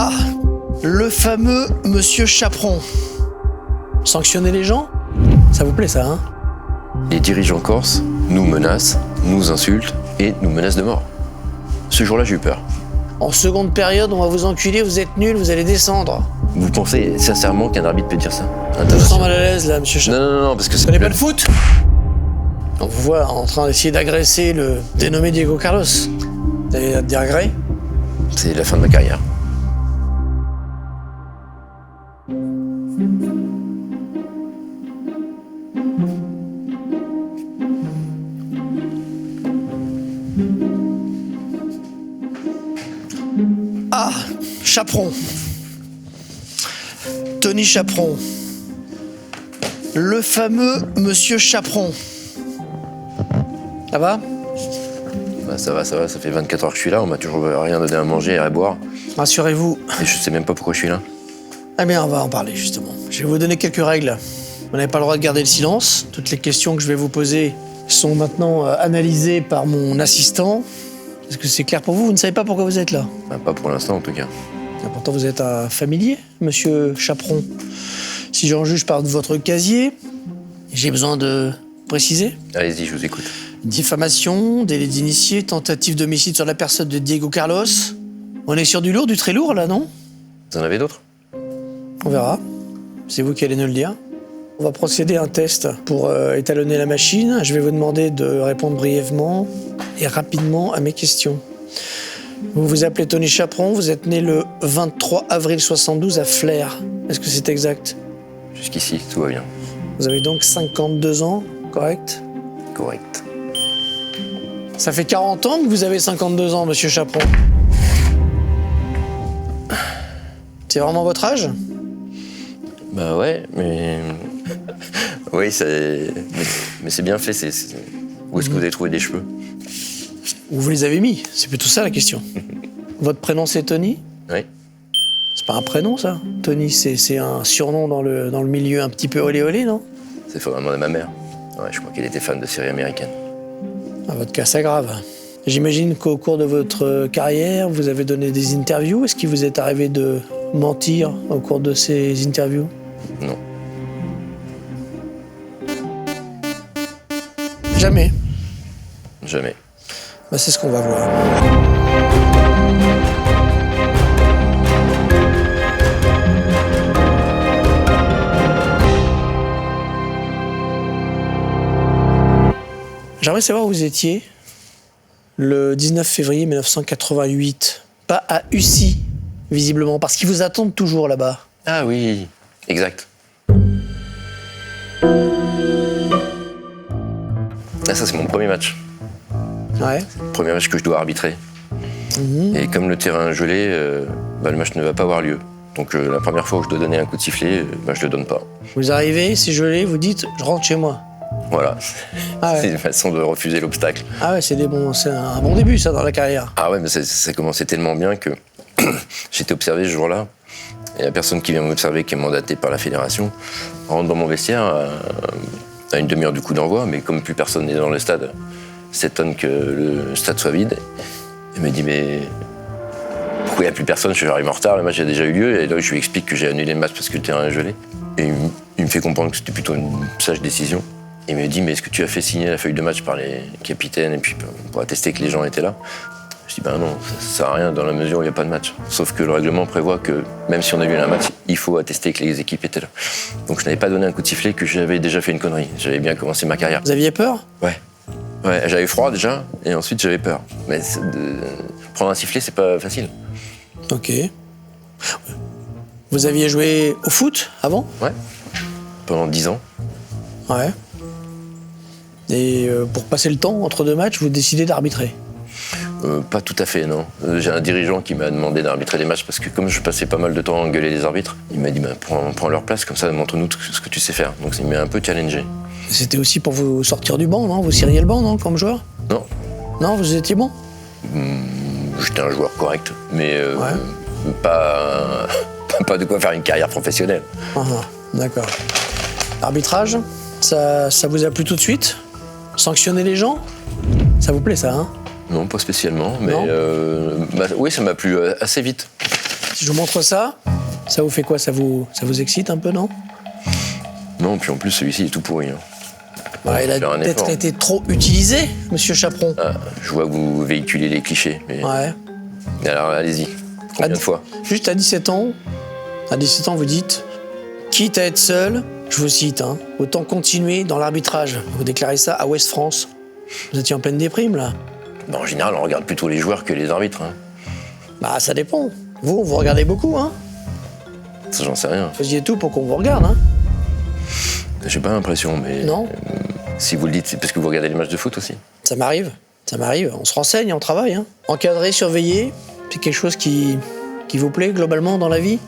Ah, le fameux Monsieur Chaperon. Sanctionner les gens? Ça vous plaît ça, hein? Les dirigeants corses nous menacent, nous insultent et nous menacent de mort. Ce jour-là, j'ai eu peur. En seconde période, on va vous enculer, vous êtes nuls, vous allez descendre. Vous pensez sincèrement qu'un arbitre peut dire ça? Je vous sens mal à l'aise là, Monsieur Chaperon. Non, parce que Vous connaissez pas le foot? On vous voit en train d'essayer d'agresser le dénommé Diego Carlos. Vous avez des regrets? c'est la fin de ma carrière. Ah, Chaperon. Tony Chaperon. Le fameux Monsieur Chaperon. Ça va? Bah, ça va, ça fait 24 heures que je suis là, on m'a toujours rien donné à manger et à boire. Rassurez-vous. Et je sais même pas pourquoi je suis là. Eh bien, on va en parler justement. Je vais vous donner quelques règles. Vous n'avez pas le droit de garder le silence. Toutes les questions que je vais vous poser sont maintenant analysées par mon assistant. Est-ce que c'est clair pour vous? Vous ne savez pas pourquoi vous êtes là? Bah, pas pour l'instant en tout cas. Et pourtant, vous êtes un familier, Monsieur Chaperon. Si j'en juge par votre casier, j'ai besoin de préciser. Allez-y, je vous écoute. Diffamation, délit d'initié, tentative d'homicide sur la personne de Diego Carlos. On est sur du lourd, du très lourd là, non? Vous en avez d'autres? On verra. C'est vous qui allez nous le dire. On va procéder à un test pour étalonner la machine. Je vais vous demander de répondre brièvement et rapidement à mes questions. Vous vous appelez Tony Chaperon, vous êtes né le 23 avril 72 à Flers. Est-ce que c'est exact? Jusqu'ici, tout va bien. Vous avez donc 52 ans, correct? Correct. Ça fait 40 ans que vous avez 52 ans, Monsieur Chaperon. C'est vraiment votre âge? Bah ouais, mais... oui, mais c'est bien fait, Où est-ce que vous avez trouvé des cheveux? Où vous les avez mis? C'est plutôt ça la question. Votre prénom c'est Tony? Oui. C'est pas un prénom ça? Tony, c'est un surnom dans le milieu un petit peu olé-olé, non? C'est faut demander à ma mère. Ouais, je crois qu'elle était fan de séries américaines. Ah, votre cas s'aggrave. J'imagine qu'au cours de votre carrière, vous avez donné des interviews. Est-ce qu'il vous est arrivé de mentir au cours de ces interviews? Non. Jamais. Jamais. Bah, c'est ce qu'on va voir. J'aimerais savoir où vous étiez le 19 février 1988. Pas à Ussy, visiblement, parce qu'ils vous attendent toujours là-bas. Ah oui, exact. Ah, ça, c'est mon premier match. Ouais. Premier match que je dois arbitrer. Et comme le terrain est gelé, le match ne va pas avoir lieu. Donc la première fois où je dois donner un coup de sifflet, je le donne pas. Vous arrivez, c'est gelé, vous dites « je rentre chez moi ». Voilà. Ah ouais. C'est une façon de refuser l'obstacle. Ah ouais, c'est un bon début ça dans la carrière. Ah ouais, mais ça commençait tellement bien que j'étais observé ce jour-là. Et la personne qui vient m'observer, qui est mandatée par la fédération, rentre dans mon vestiaire à une demi-heure du coup d'envoi, mais comme plus personne n'est dans le stade, s'étonne que le stade soit vide. Il me dit mais pourquoi il n'y a plus personne? J'arrive en retard, le match a déjà eu lieu. Et là je lui explique que j'ai annulé le match parce que le terrain est gelé. Et il me fait comprendre que c'était plutôt une sage décision. Il me dit mais est-ce que tu as fait signer la feuille de match par les capitaines et puis pour attester que les gens étaient là? Je dis ben non, ça sert à rien dans la mesure où il n'y a pas de match. Sauf que le règlement prévoit que même si on a eu un match, il faut attester que les équipes étaient là. Donc je n'avais pas donné un coup de sifflet, que j'avais déjà fait une connerie. J'avais bien commencé ma carrière. Vous aviez peur? Ouais, j'avais froid déjà, et ensuite j'avais peur. Mais prendre un sifflet, c'est pas facile. Ok. Vous aviez joué au foot avant? Ouais, pendant 10 ans. Ouais. Et pour passer le temps entre deux matchs, vous décidez d'arbitrer? Pas tout à fait, non. J'ai un dirigeant qui m'a demandé d'arbitrer les matchs parce que comme je passais pas mal de temps à engueuler les arbitres, il m'a dit prends leur place, comme ça montre-nous ce que tu sais faire. Donc il m'a un peu challengé. C'était aussi pour vous sortir du banc, non? Vous seriez le banc, non, comme joueur? Non. Non, vous étiez bon? J'étais un joueur correct, mais pas de quoi faire une carrière professionnelle. D'accord. L'arbitrage, ça vous a plu tout de suite? Sanctionner les gens? Ça vous plaît ça, hein? Non, pas spécialement, mais Non oui, ça m'a plu assez vite. Si je vous montre ça, ça vous fait quoi? Ça vous excite un peu, non? Non, puis en plus, celui-ci est tout pourri. Hein. Ouais, il a Faire un peut-être effort. été trop utilisé, monsieur Chaperon. Ah, je vois que vous véhiculez les clichés. Mais Ouais. alors, allez-y. Combien de fois? Juste à 17 ans, vous dites, quitte à être seul, je vous cite, hein, autant continuer dans l'arbitrage. Vous déclarez ça à Ouest France. Vous étiez en pleine déprime, là. Ben, en général, on regarde plutôt les joueurs que les arbitres. Hein. Bah, ça dépend. Vous regardez beaucoup, hein. Ça, j'en sais rien. Vous faisiez tout pour qu'on vous regarde, hein. J'ai pas l'impression, mais... Non. Si vous le dites, c'est parce que vous regardez les matchs de foot aussi. Ça m'arrive. On se renseigne, on travaille, hein. Encadrer, surveiller, c'est quelque chose qui vous plaît globalement dans la vie?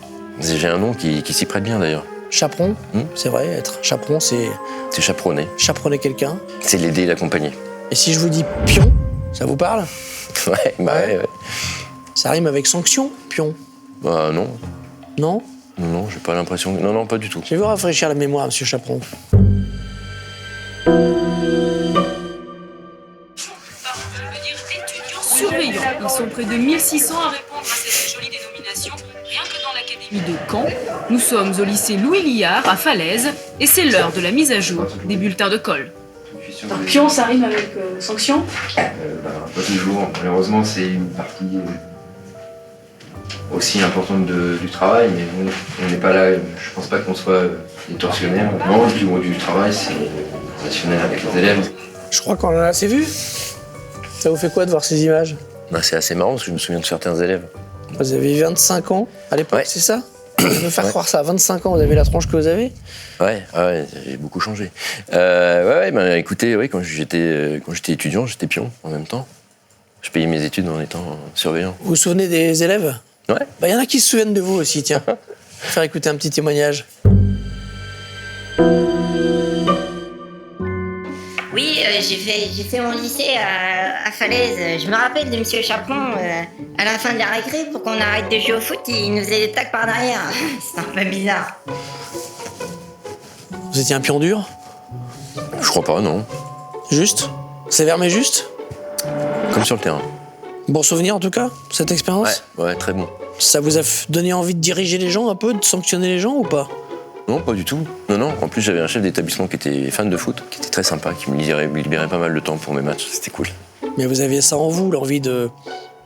J'ai un nom qui s'y prête bien, d'ailleurs. Chaperon, c'est vrai, être chaperon, c'est C'est chaperonné. chaperonner quelqu'un. C'est l'aider et l'accompagner. Et si je vous dis pion, ça vous parle? Ouais, bah ouais. Ça rime avec sanction, pion. Bah non. Non? Non, j'ai pas l'impression... Non, pas du tout. Je vais vous rafraîchir la mémoire, monsieur Chaperon. Surveillants. Ils sont près de 1600 à répondre à cette jolie dénomination, rien que dans l'académie de Caen. Nous sommes au lycée Louis Liard, à Falaise, et c'est l'heure de la mise à jour des bulletins de colle. Un pion, ça rime avec sanction? Pas toujours. Malheureusement, c'est une partie aussi importante du travail, mais bon, on n'est pas là. Je pense pas qu'on soit des tortionnaires. Non, le plus gros du travail, c'est relationnel avec les élèves. Je crois qu'on en a assez vu. Ça vous fait quoi de voir ces images? Bah, c'est assez marrant parce que je me souviens de certains élèves. Vous avez 25 ans à l'époque, Ouais. c'est ça? Je veux faire Ouais. croire ça, à 25 ans, vous avez la tronche que vous avez? Ouais, j'ai beaucoup changé. Bah, écoutez, oui, quand j'étais étudiant, j'étais pion en même temps. Je payais mes études en étant surveillant. Vous vous souvenez des élèves? Ouais. Bah, y en a qui se souviennent de vous aussi, tiens. Je vais faire écouter un petit témoignage. Oui, j'ai fait mon lycée à Falaise. Je me rappelle de Monsieur Chaperon, à la fin de la récré, pour qu'on arrête de jouer au foot, il nous faisait des tacs par derrière. C'était un peu bizarre. Vous étiez un pion dur? Je crois pas, non. Juste? Sévère mais juste? Comme sur le terrain. Bon souvenir en tout cas, cette expérience? Ouais, très bon. Ça vous a donné envie de diriger les gens un peu, de sanctionner les gens ou pas? Non, pas du tout. Non. En plus, j'avais un chef d'établissement qui était fan de foot, qui était très sympa, qui me libérait pas mal de temps pour mes matchs. C'était cool. Mais vous aviez ça en vous, l'envie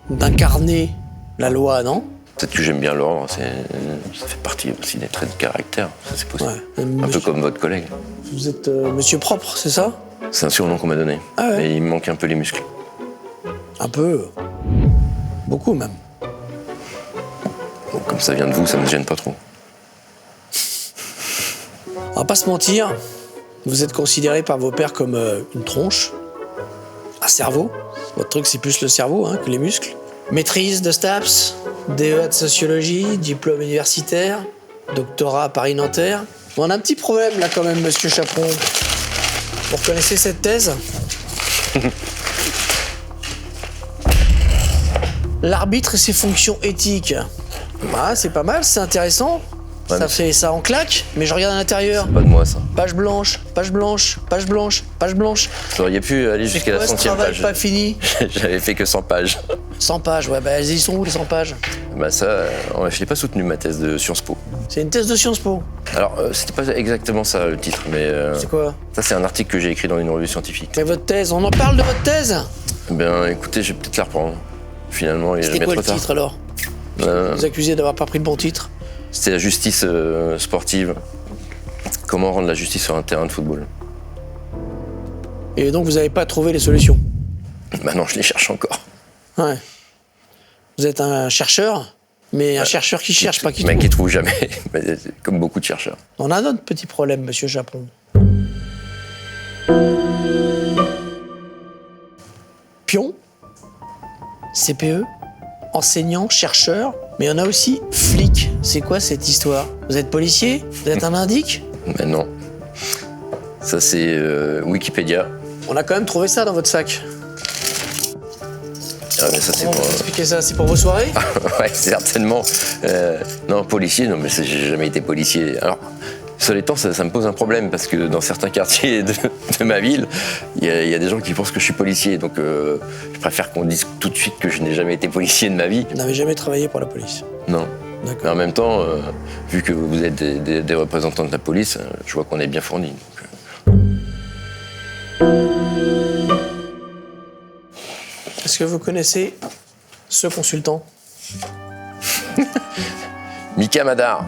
d'incarner la loi, non? Peut-être que j'aime bien l'ordre. Ça fait partie aussi des traits de caractère. Ça, c'est possible. Ouais. Un peu comme votre collègue. Vous êtes monsieur propre, c'est ça? C'est un surnom qu'on m'a donné. Ah ouais. Et il me manque un peu les muscles. Un peu. Beaucoup même. Bon, comme ça vient de vous, ça me gêne pas trop. On va pas se mentir, vous êtes considéré par vos pairs comme une tronche, un cerveau. Votre truc, c'est plus le cerveau hein, que les muscles. Maîtrise de STAPS, DEA de sociologie, diplôme universitaire, doctorat à Paris-Nanterre. Bon, on a un petit problème là quand même, monsieur Chaperon. Vous reconnaissez cette thèse? L'arbitre et ses fonctions éthiques. Ah, c'est pas mal, c'est intéressant. Ouais, Ça mais fait ça en claque, mais je regarde à l'intérieur. Pas de moi, ça. Page blanche, page blanche, page blanche, page blanche. Vous auriez pu aller C'est jusqu'à la quoi ce 100e travail page. pas fini? J'avais fait que 100 pages. 100 pages, ouais, bah ils sont où les 100 pages? Bah ça, je n'ai pas soutenu ma thèse de Sciences Po. C'est une thèse de Sciences Po. Alors, c'était pas exactement ça le titre, mais C'est quoi? ça c'est un article que j'ai écrit dans une revue scientifique. Mais votre thèse, on en parle de votre thèse? Ben écoutez, je vais peut-être la reprendre. Finalement, il est C'était jamais quoi trop le tard. titre alors? Vous accusez d'avoir pas pris le bon titre? C'était la justice sportive. Comment rendre la justice sur un terrain de football. Et donc vous n'avez pas trouvé les solutions? Maintenant, je les cherche encore. Ouais. Vous êtes un chercheur, mais un chercheur qui cherche, pas qui Mais trouve. qui trouve jamais, mais comme beaucoup de chercheurs. On a un autre petit problème, monsieur Chaperon. Pion, CPE, enseignant, chercheur, mais on a aussi flic. C'est quoi cette histoire? Vous êtes policier? Vous êtes un indique? Mais non. Ça c'est Wikipédia. On a quand même trouvé ça dans votre sac. Ah, mais ça c'est Comment pour... vous expliquez ça? C'est pour vos soirées? ouais, certainement. Non, policier, non, mais j'ai jamais été policier. Alors, cela étant, ça me pose un problème parce que dans certains quartiers de ma ville, il y a des gens qui pensent que je suis policier. Donc, je préfère qu'on dise tout de suite que je n'ai jamais été policier de ma vie. Vous n'avez jamais travaillé pour la police? Non. D'accord. Mais en même temps, vu que vous êtes des représentants de la police, je vois qu'on est bien fournis. Est-ce que vous connaissez ce consultant? Mika Madar.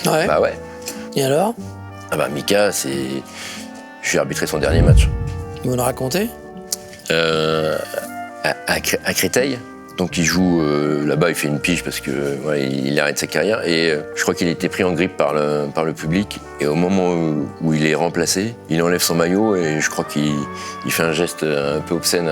Ouais. Bah ouais. Et alors? Ah bah Mika, c'est... Je suis arbitré son dernier match. Vous nous racontez? À Créteil. Donc il joue là-bas, il fait une pige parce que ouais, il arrête sa carrière. Et je crois qu'il a été pris en grippe par le public. Et au moment où il est remplacé, il enlève son maillot et je crois qu'il fait un geste un peu obscène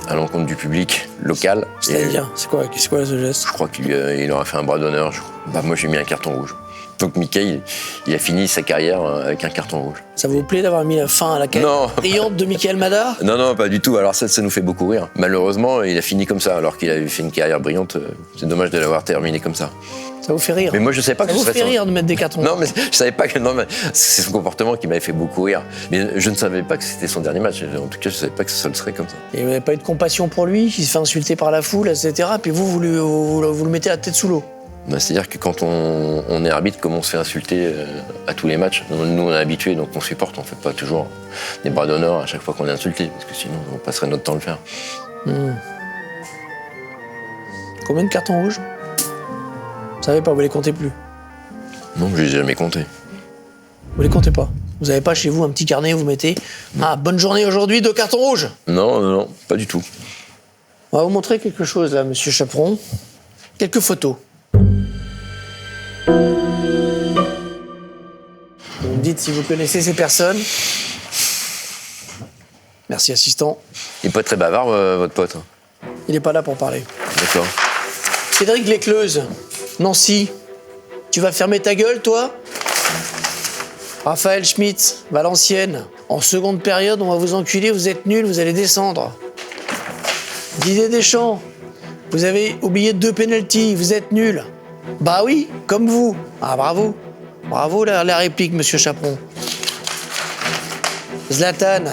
à l'encontre du public local. C'est-à-dire, c'est quoi ce geste? Je crois qu'il aura fait un bras d'honneur. Bah, moi j'ai mis un carton rouge. Donc Mika, il a fini sa carrière avec un carton rouge. Ça vous plaît d'avoir mis la fin à la carrière brillante de Michael Madar? Non, pas du tout. Alors ça nous fait beaucoup rire. Malheureusement, il a fini comme ça, alors qu'il avait fait une carrière brillante. C'est dommage de l'avoir terminé comme ça. Ça vous fait rire? Mais moi, je savais pas que ça ce vous serait fait rire de mettre des cartons? Non, mais je savais pas que... Non, mais c'est son comportement qui m'avait fait beaucoup rire. Mais je ne savais pas que c'était son dernier match. En tout cas, je savais pas que ça le serait comme ça. Et vous n'avez pas eu de compassion pour lui, qui se fait insulter par la foule, etc. Puis vous le mettez la tête sous l'eau? Ben, c'est-à-dire que quand on est arbitre, comme on se fait insulter à tous les matchs, nous on est habitués, donc on supporte, on fait pas toujours des bras d'honneur à chaque fois qu'on est insulté, parce que sinon on passerait notre temps à le faire. Combien de cartons rouges? Vous savez pas, vous les comptez plus? Non, je les ai jamais comptés. Vous les comptez pas? Vous avez pas chez vous un petit carnet où vous mettez « Ah, bonne journée aujourd'hui, 2 cartons rouges ». Non, pas du tout. On va vous montrer quelque chose là, monsieur Chaperon. Quelques photos. Vous me dites si vous connaissez ces personnes. Merci, assistant. Il est pas très bavard, votre pote. Il est pas là pour parler. D'accord. Cédric Lécleuze, Nancy. Tu vas fermer ta gueule, toi? Raphaël Schmitz, Valenciennes. En seconde période, on va vous enculer, vous êtes nuls, vous allez descendre. Didier Deschamps, vous avez oublié 2 pénaltys, vous êtes nuls. Bah oui, comme vous. Ah, bravo. Bravo la réplique, monsieur Chaperon. Zlatan,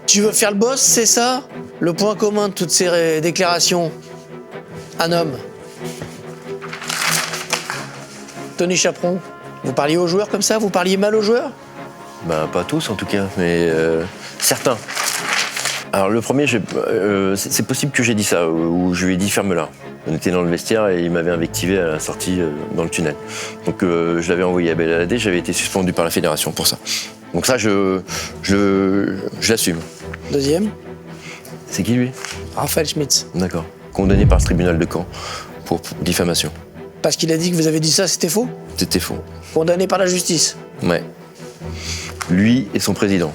tu veux faire le boss, c'est ça? Le point commun de toutes ces déclarations. Un homme. Tony Chaperon, vous parliez aux joueurs comme ça? Vous parliez mal aux joueurs? Ben, pas tous en tout cas, mais certains. Alors le premier, c'est possible que j'ai dit ça, ou je lui ai dit ferme-la. On était dans le vestiaire et il m'avait invectivé à la sortie dans le tunnel. Donc je l'avais envoyé à Belladé, j'avais été suspendu par la fédération pour ça. Donc ça, je l'assume. Deuxième, C'est qui lui? Raphaël Schmitz. D'accord. Condamné par le tribunal de Caen pour diffamation. Parce qu'il a dit que vous avez dit ça, c'était faux? C'était faux. Condamné par la justice. Ouais. Lui et son président.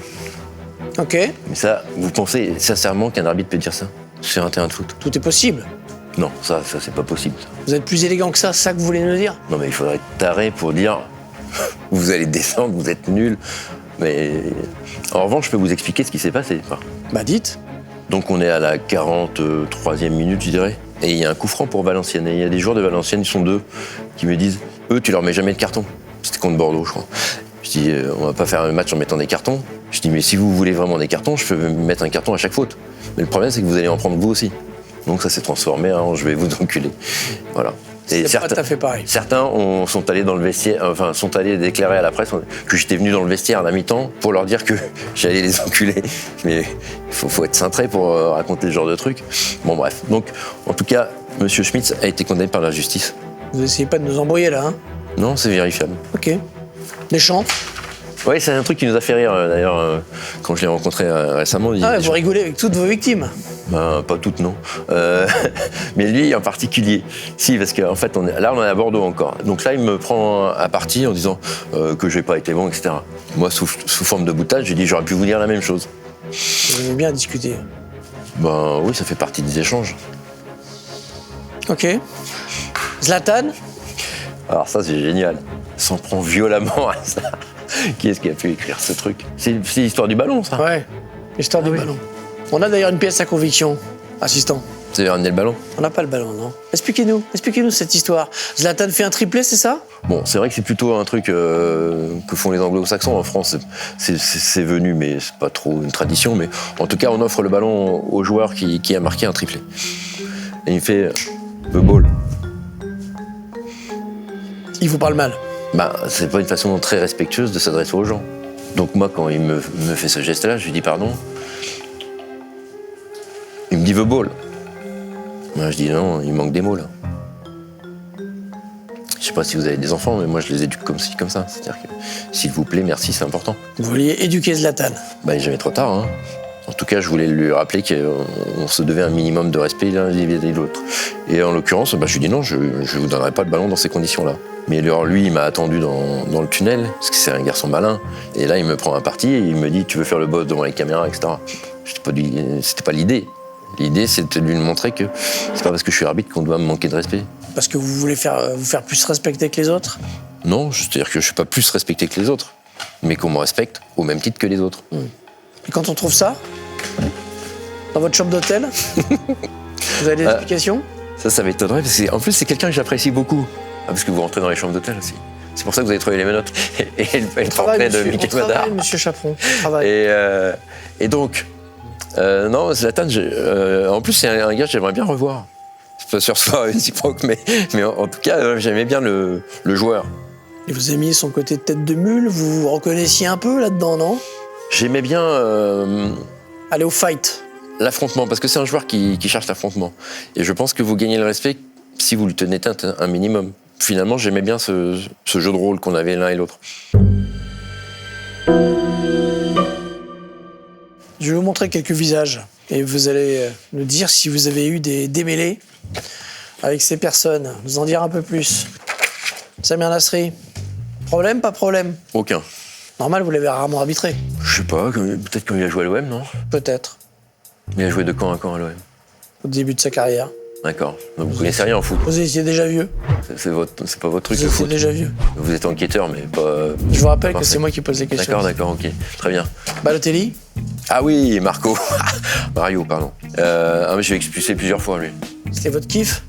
Ok, Mais ça, vous pensez sincèrement qu'un arbitre peut dire ça sur un terrain de foot? tout est possible. Non, ça c'est pas possible. Vous êtes plus élégant que ça, c'est ça que vous voulez nous dire? Non mais il faudrait être taré pour dire vous allez descendre, vous êtes nuls. Mais en revanche, je peux vous expliquer ce qui s'est passé. Bah dites. Donc on est à la 43e minute, je dirais. Et il y a un coup franc pour Valenciennes. Et il y a des joueurs de Valenciennes, ils sont 2, qui me disent eux, tu leur mets jamais de carton. C'était contre Bordeaux, je crois. Je dis on va pas faire un match en mettant des cartons. Je dis mais si vous voulez vraiment des cartons, je peux mettre un carton à chaque faute. Mais le problème, c'est que vous allez en prendre vous aussi. Donc ça s'est transformé en je vais vous enculer. Voilà. C'est pas tout à fait pareil. Certains sont allés dans le vestiaire, enfin sont allés déclarer à la presse que j'étais venu dans le vestiaire à la mi-temps pour leur dire que j'allais les enculer. Mais il faut être cintré pour raconter ce genre de trucs. Bon bref. Donc en tout cas, Monsieur Schmitz a été condamné par la justice. Vous essayez pas de nous embrouiller là, hein? Non, c'est vérifiable. Ok. Deschamps? Oui, c'est un truc qui nous a fait rire d'ailleurs quand je l'ai rencontré récemment. Ah ouais, vous rigolez avec toutes vos victimes? Ben, pas toutes, non. Mais lui en particulier. Si, parce qu'en fait, on est à Bordeaux encore. Donc là, il me prend à partie en disant que j'ai pas été bon, etc. Moi, sous forme de boutade, j'ai dit j'aurais pu vous dire la même chose. Vous aimez bien discuter. Ben oui, ça fait partie des échanges. Ok. Zlatan? Alors ça, c'est génial. Il s'en prend violemment à ça. Qui est-ce qui a pu écrire ce truc? C'est l'histoire du ballon, ça. Ouais, l'histoire du ballon. On a d'ailleurs une pièce à conviction, assistant. Vous avez ramené le ballon? On n'a pas le ballon, non? Expliquez-nous cette histoire. Zlatan fait un triplé, c'est ça? Bon, c'est vrai que c'est plutôt un truc que font les anglo-saxons. En France, c'est venu, mais c'est pas trop une tradition. Mais en tout cas, on offre le ballon au joueur qui a marqué un triplé. Et il me fait « the ball ». Il vous parle mal. Bah, c'est pas une façon très respectueuse de s'adresser aux gens. Donc moi, quand il me fait ce geste-là, je lui dis pardon. Il me dit the ball. Moi, je dis non, il manque des mots là. Je sais pas si vous avez des enfants, mais moi je les éduque comme ci, comme ça. C'est-à-dire que, s'il vous plaît, merci, c'est important. Vous vouliez éduquer Zlatan. Bah, il n'est jamais trop tard, hein. En tout cas, je voulais lui rappeler qu'on se devait un minimum de respect l'un vis-à-vis de l'autre. Et en l'occurrence, bah, je lui dis non, je ne vous donnerai pas le ballon dans ces conditions-là. Mais alors, lui, il m'a attendu dans le tunnel, parce que c'est un garçon malin. Et là, il me prend un parti et il me dit tu veux faire le boss devant les caméras, etc. C'était pas l'idée. L'idée, c'était de lui montrer que c'est pas parce que je suis arbitre qu'on doit me manquer de respect. Parce que vous voulez vous faire plus respecter que les autres? Non, c'est-à-dire que je suis pas plus respecté que les autres, mais qu'on me respecte au même titre que les autres. Et quand on trouve ça, dans votre chambre d'hôtel, vous avez des explications? Ça m'étonnerait, parce qu'en plus, c'est quelqu'un que j'apprécie beaucoup. Ah, parce que vous rentrez dans les chambres d'hôtel aussi. C'est pour ça que vous avez trouvé les menottes. Et le portrait de Mickey Madar. Monsieur Chaperon, travail. Et donc, non, Zlatan, en plus, c'est un gars que j'aimerais bien revoir. C'est pas sûr que ce soit réciproque, mais en tout cas, j'aimais bien le joueur. Et vous aimiez son côté de tête de mule, vous vous reconnaissiez un peu là-dedans, non? J'aimais bien Aller au fight. l'affrontement, parce que c'est un joueur qui cherche l'affrontement. Et je pense que vous gagnez le respect si vous lui tenez tête un minimum. Finalement, j'aimais bien ce jeu de rôle qu'on avait l'un et l'autre. Je vais vous montrer quelques visages et vous allez nous dire si vous avez eu des démêlés avec ces personnes. Nous en dire un peu plus. Samir Nasri, problème, pas problème? Aucun. Normal, vous l'avez rarement arbitré. Je sais pas, peut-être quand il a joué à l'OM, non? Peut-être, Il a joué de quand à quand à l'OM? au début de sa carrière. D'accord. Donc vous connaissez rien en foot. Vous étiez déjà vieux. C'est pas votre truc Vous le étiez foot. déjà vieux. Vous êtes enquêteur, mais pas. Je vous rappelle que Parfait. c'est moi qui pose les questions. D'accord, ok. Très bien. Balotelli, Ah oui, Marco. Mario, pardon. Mais je l'ai expulsé plusieurs fois, lui. c'était votre kiff?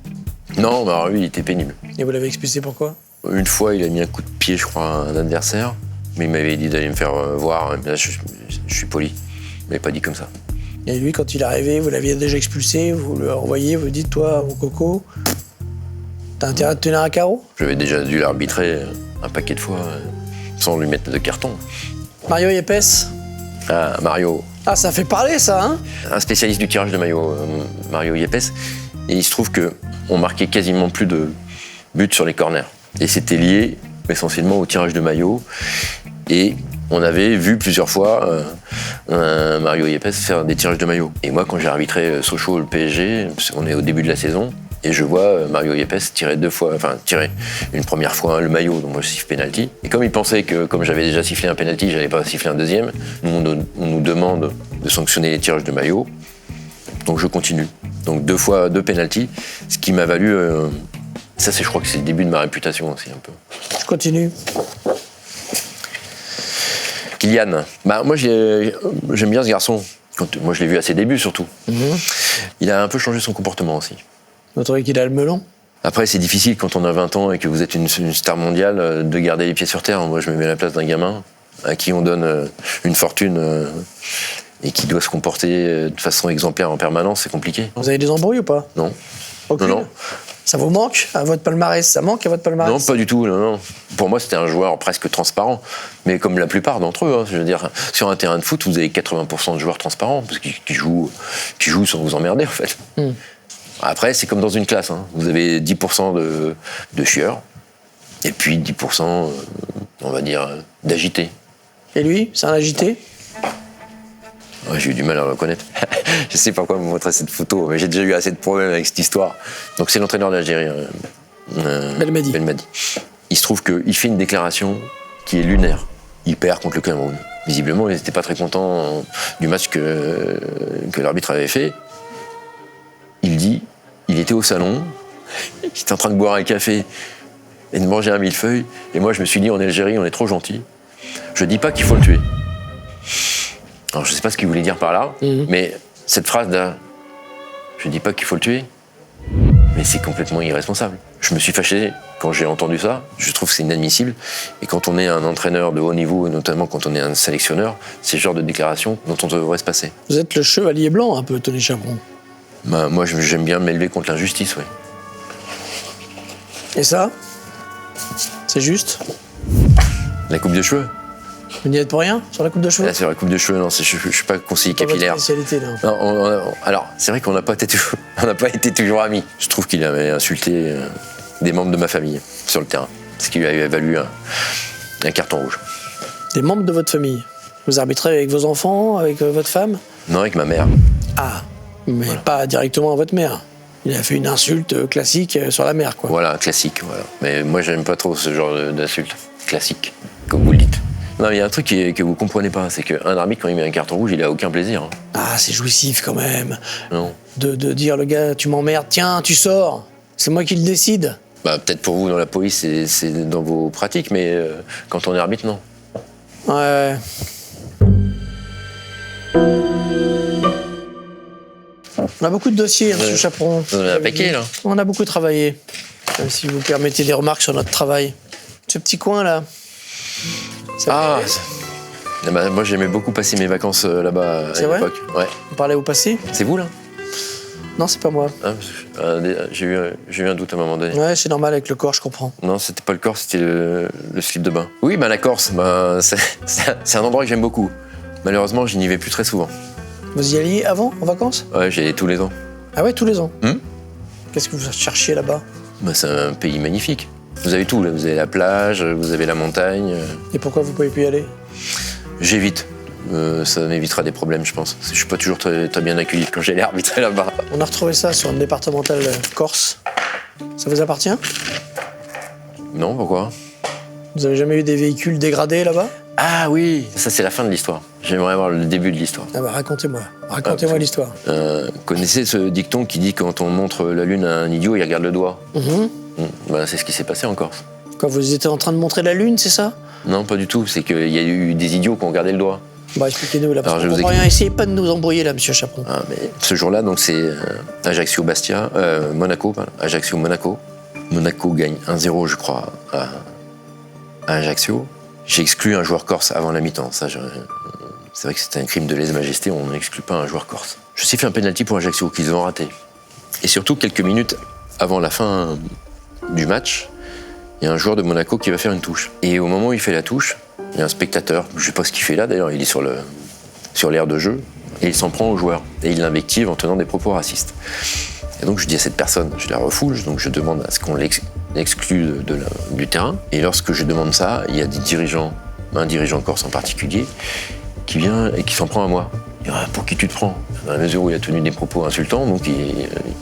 Non, bah, lui, il était pénible. Et vous l'avez expulsé pourquoi? Une fois, il a mis un coup de pied, je crois, à un adversaire. Mais il m'avait dit d'aller me faire voir. Là, je suis poli. Il m'avait pas dit comme ça. Et lui, quand il est arrivé, vous l'aviez déjà expulsé, vous le renvoyez, vous dites, toi, mon coco, t'as intérêt à te tenir un carreau? J'avais déjà dû l'arbitrer un paquet de fois sans lui mettre de carton. Mario Yepes. Ah, Mario, Ah, ça fait parler, ça, hein? un spécialiste du tirage de maillot, Mario Yepes. Et il se trouve qu'on marquait quasiment plus de buts sur les corners. Et c'était lié essentiellement au tirage de maillot. Et on avait vu plusieurs fois Mario Yepes faire des tirages de maillot. Et moi, quand j'ai arbitré Sochaux, le PSG, on est au début de la saison, et je vois Mario Yepes tirer une première fois le maillot, donc moi je siffle penalty. Et comme il pensait que, comme j'avais déjà sifflé un penalty, j'allais pas siffler un deuxième, on nous demande de sanctionner les tirages de maillot, donc je continue. Donc 2 fois 2 penalty, ce qui m'a valu... je crois que c'est le début de ma réputation aussi, un peu. Je continue. Kylian, moi j'aime bien ce garçon. Moi je l'ai vu à ses débuts surtout. Il a un peu changé son comportement aussi. Vous trouvez qu'il a le melon? Après c'est difficile quand on a 20 ans et que vous êtes une star mondiale de garder les pieds sur terre. Moi je me mets à la place d'un gamin à qui on donne une fortune et qui doit se comporter de façon exemplaire en permanence, c'est compliqué. Vous avez des embrouilles ou pas? Non. Aucune? Non. Ça vous manque à votre palmarès? Ça manque à votre palmarès? Non, pas du tout. Non. Pour moi, c'était un joueur presque transparent. Mais comme la plupart d'entre eux, hein, je veux dire, sur un terrain de foot, vous avez 80% de joueurs transparents, parce qu'ils jouent sans vous emmerder, en fait. Après, c'est comme dans une classe. Hein. Vous avez 10% de chieurs, et puis 10%, on va dire, d'agités. Et lui, c'est un agité? Ouais, j'ai eu du mal à le reconnaître. Je sais pas pourquoi me montrer cette photo, mais j'ai déjà eu assez de problèmes avec cette histoire. Donc c'est l'entraîneur d'Algérie, Belmadi. Il se trouve qu'il fait une déclaration qui est lunaire. Il perd contre le Cameroun. Visiblement, il n'était pas très content du match que l'arbitre avait fait. Il dit, il était au salon, il était en train de boire un café et de manger un millefeuille. Et moi, je me suis dit, en Algérie, on est trop gentil. Je dis pas qu'il faut le tuer. Alors, je sais pas ce qu'il voulait dire par là, mais cette phrase-là, je dis pas qu'il faut le tuer, mais c'est complètement irresponsable. Je me suis fâché quand j'ai entendu ça, je trouve que c'est inadmissible, et quand on est un entraîneur de haut niveau, et notamment quand on est un sélectionneur, c'est le genre de déclaration dont on devrait se passer. Vous êtes le chevalier blanc, un peu, Tony Chaperon. Moi, j'aime bien m'élever contre l'injustice, oui. Et ça C'est juste. La coupe de cheveux. Vous n'y êtes pour rien sur la coupe de cheveux? Là, sur la coupe de cheveux, non, je suis pas conseiller C'est pas votre capillaire. spécialité, là. Non, alors, c'est vrai qu'on n'a pas été toujours amis. Je trouve qu'il avait insulté des membres de ma famille sur le terrain. Ce qui lui avait valu un carton rouge. Des membres de votre famille. Vous arbitrez avec vos enfants, avec votre femme? Non, avec ma mère. Ah, mais pas directement à votre mère. Il a fait une insulte classique sur la mère, quoi. Voilà, classique, voilà. Mais moi, j'aime pas trop ce genre d'insulte. Classique, comme vous le dites. Non, il y a un truc que vous comprenez pas, c'est qu'un arbitre, quand il met un carton rouge, il a aucun plaisir. Hein. Ah, c'est jouissif quand même. Non. De dire, le gars, tu m'emmerdes, tiens, tu sors. C'est moi qui le décide. Bah, peut-être pour vous, dans la police, c'est dans vos pratiques, mais quand on est arbitre, non. Ouais. On a beaucoup de dossiers, monsieur Chaperon. Vous en avez un paquet, là. On a beaucoup travaillé. Si vous permettez des remarques sur notre travail. Ce petit coin, là. Ah, bah, moi, j'aimais beaucoup passer mes vacances là-bas à C'est vrai l'époque. Ouais. Vous parlez au passé? C'est vous, là? Non, c'est pas moi. Ah, j'ai eu un doute à un moment donné. Ouais, c'est normal avec le corps, je comprends. Non, c'était pas le Corse, c'était le slip de bain. Oui, bah la Corse, bah, c'est un endroit que j'aime beaucoup. Malheureusement, je n'y vais plus très souvent. Vous y alliez avant, en vacances? Ouais, j'y allais tous les ans. Ah ouais, tous les ans. Hmm. Qu'est-ce que vous cherchiez là-bas? Bah, c'est un pays magnifique. Vous avez tout, là. Vous avez la plage, vous avez la montagne. Et pourquoi vous pouvez plus y aller? J'évite. Ça m'évitera des problèmes, je pense. Je suis pas toujours très bien accueilli quand j'allais arbitrer là-bas. On a retrouvé ça sur une départementale Corse. Ça vous appartient? Non, pourquoi? Vous avez jamais eu des véhicules dégradés là-bas? Ah oui, ça c'est la fin de l'histoire. J'aimerais avoir le début de l'histoire. Ah bah racontez-moi. Racontez-moi l'histoire. Connaissez ce dicton qui dit quand on montre la lune à un idiot, il regarde le doigt. Mhm. Bah, c'est ce qui s'est passé en Corse. Quand vous étiez en train de montrer la lune, c'est ça? Non, pas du tout. C'est qu'il y a eu des idiots qui ont regardé le doigt. Bah expliquez-nous là, parce Alors, je qu'on vous comprend rien. Essayez pas de nous embrouiller là, monsieur Chaperon. Ah, mais ce jour-là, donc c'est Ajaccio-Bastia, Monaco, pardon, Ajaccio-Monaco. Monaco gagne 1-0, je crois, à Ajaccio. J'ai exclu un joueur corse avant la mi-temps. Ça, c'est vrai que c'était un crime de lèse-majesté, on n'exclut pas un joueur corse. Je siffle un penalty pour Ajaccio qu'ils ont raté. Et surtout, quelques minutes avant la fin du match, il y a un joueur de Monaco qui va faire une touche. Et au moment où il fait la touche, il y a un spectateur, je ne sais pas ce qu'il fait là d'ailleurs, il est sur l'aire de jeu, et il s'en prend au joueur. Et il l'invective en tenant des propos racistes. Et donc je dis à cette personne, je la refoule, donc je demande à ce qu'on l'exclue du terrain. Et lorsque je demande ça, il y a des dirigeants, un dirigeant corse en particulier, qui vient et qui s'en prend à moi. Il dit, ah, pour qui tu te prends? Dans la mesure où il a tenu des propos insultants, donc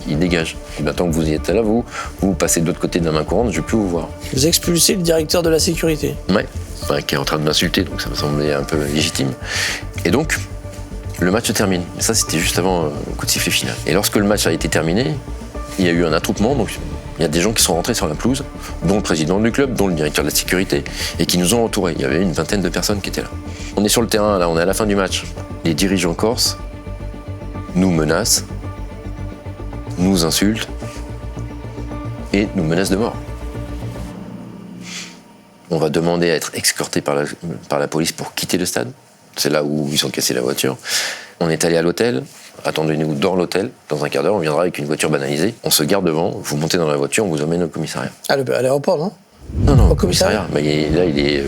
il dégage. Et maintenant que vous y êtes là, vous passez de l'autre côté de la main courante, je ne vais plus vous voir. Vous expulsez le directeur de la sécurité. Ouais, enfin, qui est en train de m'insulter, donc ça me semblait un peu légitime. Et donc, le match se termine. Et ça, c'était juste avant le coup de sifflet final. Et lorsque le match a été terminé, il y a eu un attroupement, donc il y a des gens qui sont rentrés sur la pelouse, dont le président du club, dont le directeur de la sécurité, et qui nous ont entourés. Il y avait une vingtaine de personnes qui étaient là. On est sur le terrain, là, on est à la fin du match. Les dirigeants corses nous menacent, nous insultent et nous menacent de mort. On va demander à être escorté par la police pour quitter le stade. C'est là où ils ont cassé la voiture. On est allé à l'hôtel. Attendez-nous dans l'hôtel. Dans un quart d'heure, on viendra avec une voiture banalisée. On se garde devant, vous montez dans la voiture, on vous emmène au commissariat. À l'aéroport, non? Non, Au commissariat. Mais là, il est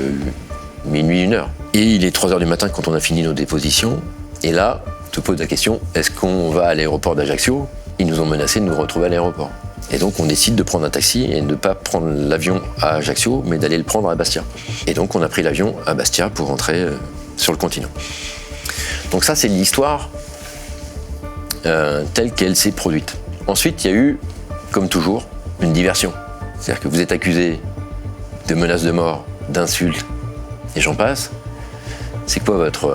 minuit, 1h. Et il est 3h du matin quand on a fini nos dépositions. Et là, on te pose la question, est-ce qu'on va à l'aéroport d'Ajaccio? Ils nous ont menacé de nous retrouver à l'aéroport. Et donc, on décide de prendre un taxi et de ne pas prendre l'avion à Ajaccio, mais d'aller le prendre à Bastia. Et donc, on a pris l'avion à Bastia pour rentrer sur le continent. Donc ça, c'est l'histoire telle qu'elle s'est produite. Ensuite, il y a eu, comme toujours, une diversion. C'est-à-dire que vous êtes accusé de menaces de mort, d'insultes, et j'en passe. C'est quoi votre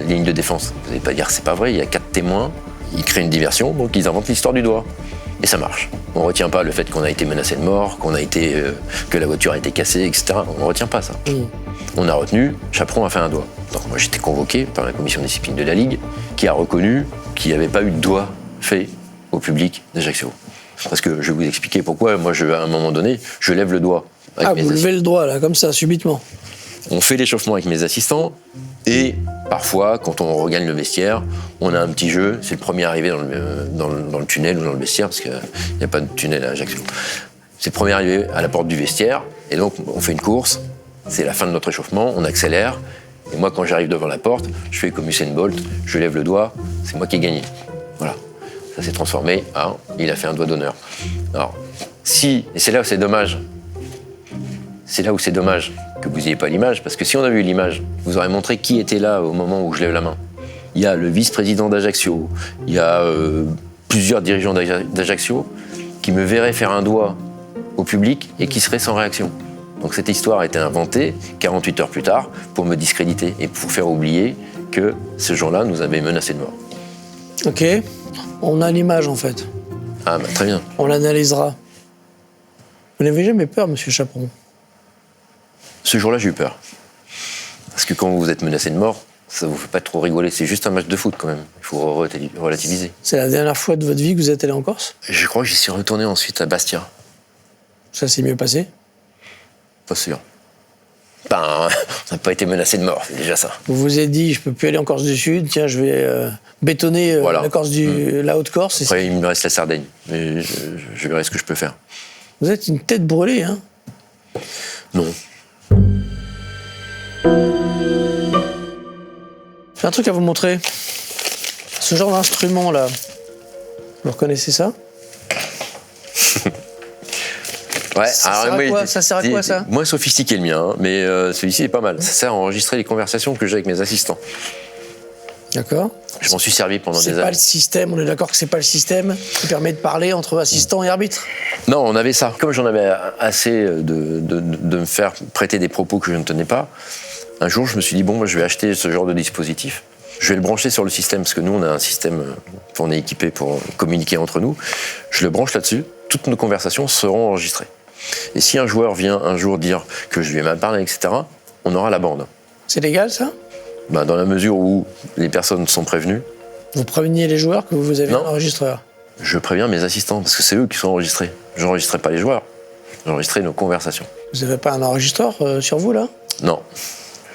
ligne de défense? Vous n'allez pas dire c'est pas vrai, il y a 4 témoins, ils créent une diversion, donc ils inventent l'histoire du doigt. Et ça marche. On ne retient pas le fait qu'on a été menacé de mort, que la voiture a été cassée, etc. On ne retient pas ça. On a retenu, Chaperon a fait un doigt. Donc moi j'étais convoqué par la commission de discipline de la Ligue, qui a reconnu qu'il n'y avait pas eu de doigt fait au public d'Ajaccio. Parce que je vais vous expliquer pourquoi, moi à un moment donné, je lève le doigt. Vous levez le doigt là, comme ça, subitement. On fait l'échauffement avec mes assistants, et parfois, quand on regagne le vestiaire, on a un petit jeu. C'est le premier arrivé dans le tunnel ou dans le vestiaire, parce qu'il n'y a pas de tunnel à Ajaccio. C'est le premier arrivé à la porte du vestiaire, et donc on fait une course, c'est la fin de notre échauffement, on accélère, et moi quand j'arrive devant la porte, je fais comme Usain Bolt, je lève le doigt, c'est moi qui ai gagné. Voilà, ça s'est transformé, il a fait un doigt d'honneur. Alors, et c'est là où c'est dommage, que vous n'ayez pas l'image, parce que si on avait eu l'image, vous aurez montré qui était là au moment où je lève la main. Il y a le vice-président d'Ajaccio, il y a plusieurs dirigeants d'Ajaccio qui me verraient faire un doigt au public et qui seraient sans réaction. Donc cette histoire a été inventée 48 heures plus tard pour me discréditer et pour faire oublier que ce jour-là nous avait menacé de mort. Ok, on a l'image en fait. Ah bah très bien. On l'analysera. Vous n'avez jamais peur, monsieur Chaperon? Ce jour-là, j'ai eu peur. Parce que quand vous êtes menacé de mort, ça vous fait pas trop rigoler. C'est juste un match de foot quand même. Il faut relativiser. C'est la dernière fois de votre vie que vous êtes allé en Corse? Je crois que j'y suis retourné ensuite à Bastia. Ça s'est mieux passé? Pas sûr. Ben, on n'a pas été menacé de mort, c'est déjà ça. Vous vous êtes dit, je peux plus aller en Corse du Sud, tiens, je vais bétonner Voilà. la Haute-Corse. Après, il me reste la Sardaigne. Mais je verrai ce que je peux faire. Vous êtes une tête brûlée, hein? Non. J'ai un truc à vous montrer. Ce genre d'instrument là, vous reconnaissez ça? Ouais, Ça sert à quoi? Ça sert à quoi, ça? Moins sophistiqué le mien, hein, mais celui-ci est pas mal. Ça sert à enregistrer les conversations que j'ai avec mes assistants. D'accord. Je m'en suis servi pendant des C'est pas années. le système, on est d'accord que c'est pas le système qui permet de parler entre assistant et arbitre? Non, on avait ça. Comme j'en avais assez de me faire prêter des propos que je ne tenais pas, un jour je me suis dit, bon, je vais acheter ce genre de dispositif. Je vais le brancher sur le système, parce que nous, on a un système, on est équipé pour communiquer entre nous. Je le branche là-dessus, toutes nos conversations seront enregistrées. Et si un joueur vient un jour dire que je lui ai mal parlé, etc., on aura la bande. C'est légal, ça? Ben, dans la mesure où les personnes sont prévenues, Vous préveniez les joueurs que vous avez Non. un enregistreur? je préviens mes assistants, parce que c'est eux qui sont enregistrés. Je n'enregistrais pas les joueurs, j'enregistrais nos conversations. Vous avez pas un enregistreur sur vous, là? Non,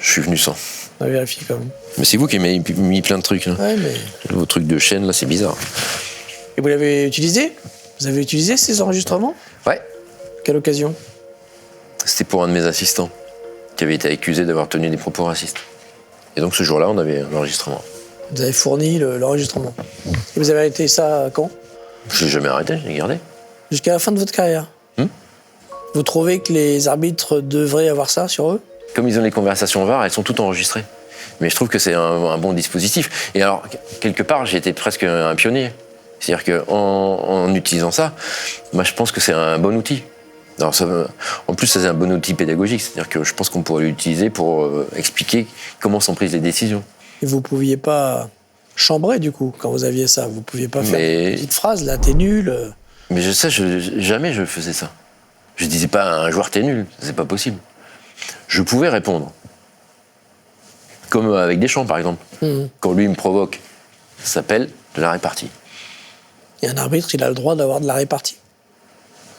je suis venu sans. On va vérifier quand même. Mais c'est vous qui m'avez mis plein de trucs. Là. Ouais, mais... Vos trucs de chaîne, là, c'est bizarre. Et vous l'avez utilisé? Vous avez utilisé ces enregistrements? Ouais, Quelle occasion? c'était pour un de mes assistants, qui avait été accusé d'avoir tenu des propos racistes. Et donc ce jour-là, on avait un enregistrement. Vous avez fourni l'enregistrement. Et vous avez arrêté ça quand? Je l'ai jamais arrêté, je l'ai gardé. Jusqu'à la fin de votre carrière? Vous trouvez que les arbitres devraient avoir ça sur eux? Comme ils ont les conversations VAR, elles sont toutes enregistrées. Mais je trouve que c'est un bon dispositif. Et alors, quelque part, j'ai été presque un pionnier. C'est-à-dire qu'en utilisant ça, moi, je pense que c'est un bon outil. Alors en plus, ça, c'est un bon outil pédagogique. C'est-à-dire que je pense qu'on pourrait l'utiliser pour expliquer comment sont prises les décisions. Et vous pouviez pas chambrer, du coup, quand vous aviez ça? Vous pouviez pas faire Mais- une petite phrase, là, t'es nul. Mais jamais je faisais ça. Je disais pas à un joueur t'es nul, c'est pas possible. Je pouvais répondre. Comme avec Deschamps, par exemple. Quand lui me provoque, ça s'appelle de la répartie. Et un arbitre, il a le droit d'avoir de la répartie.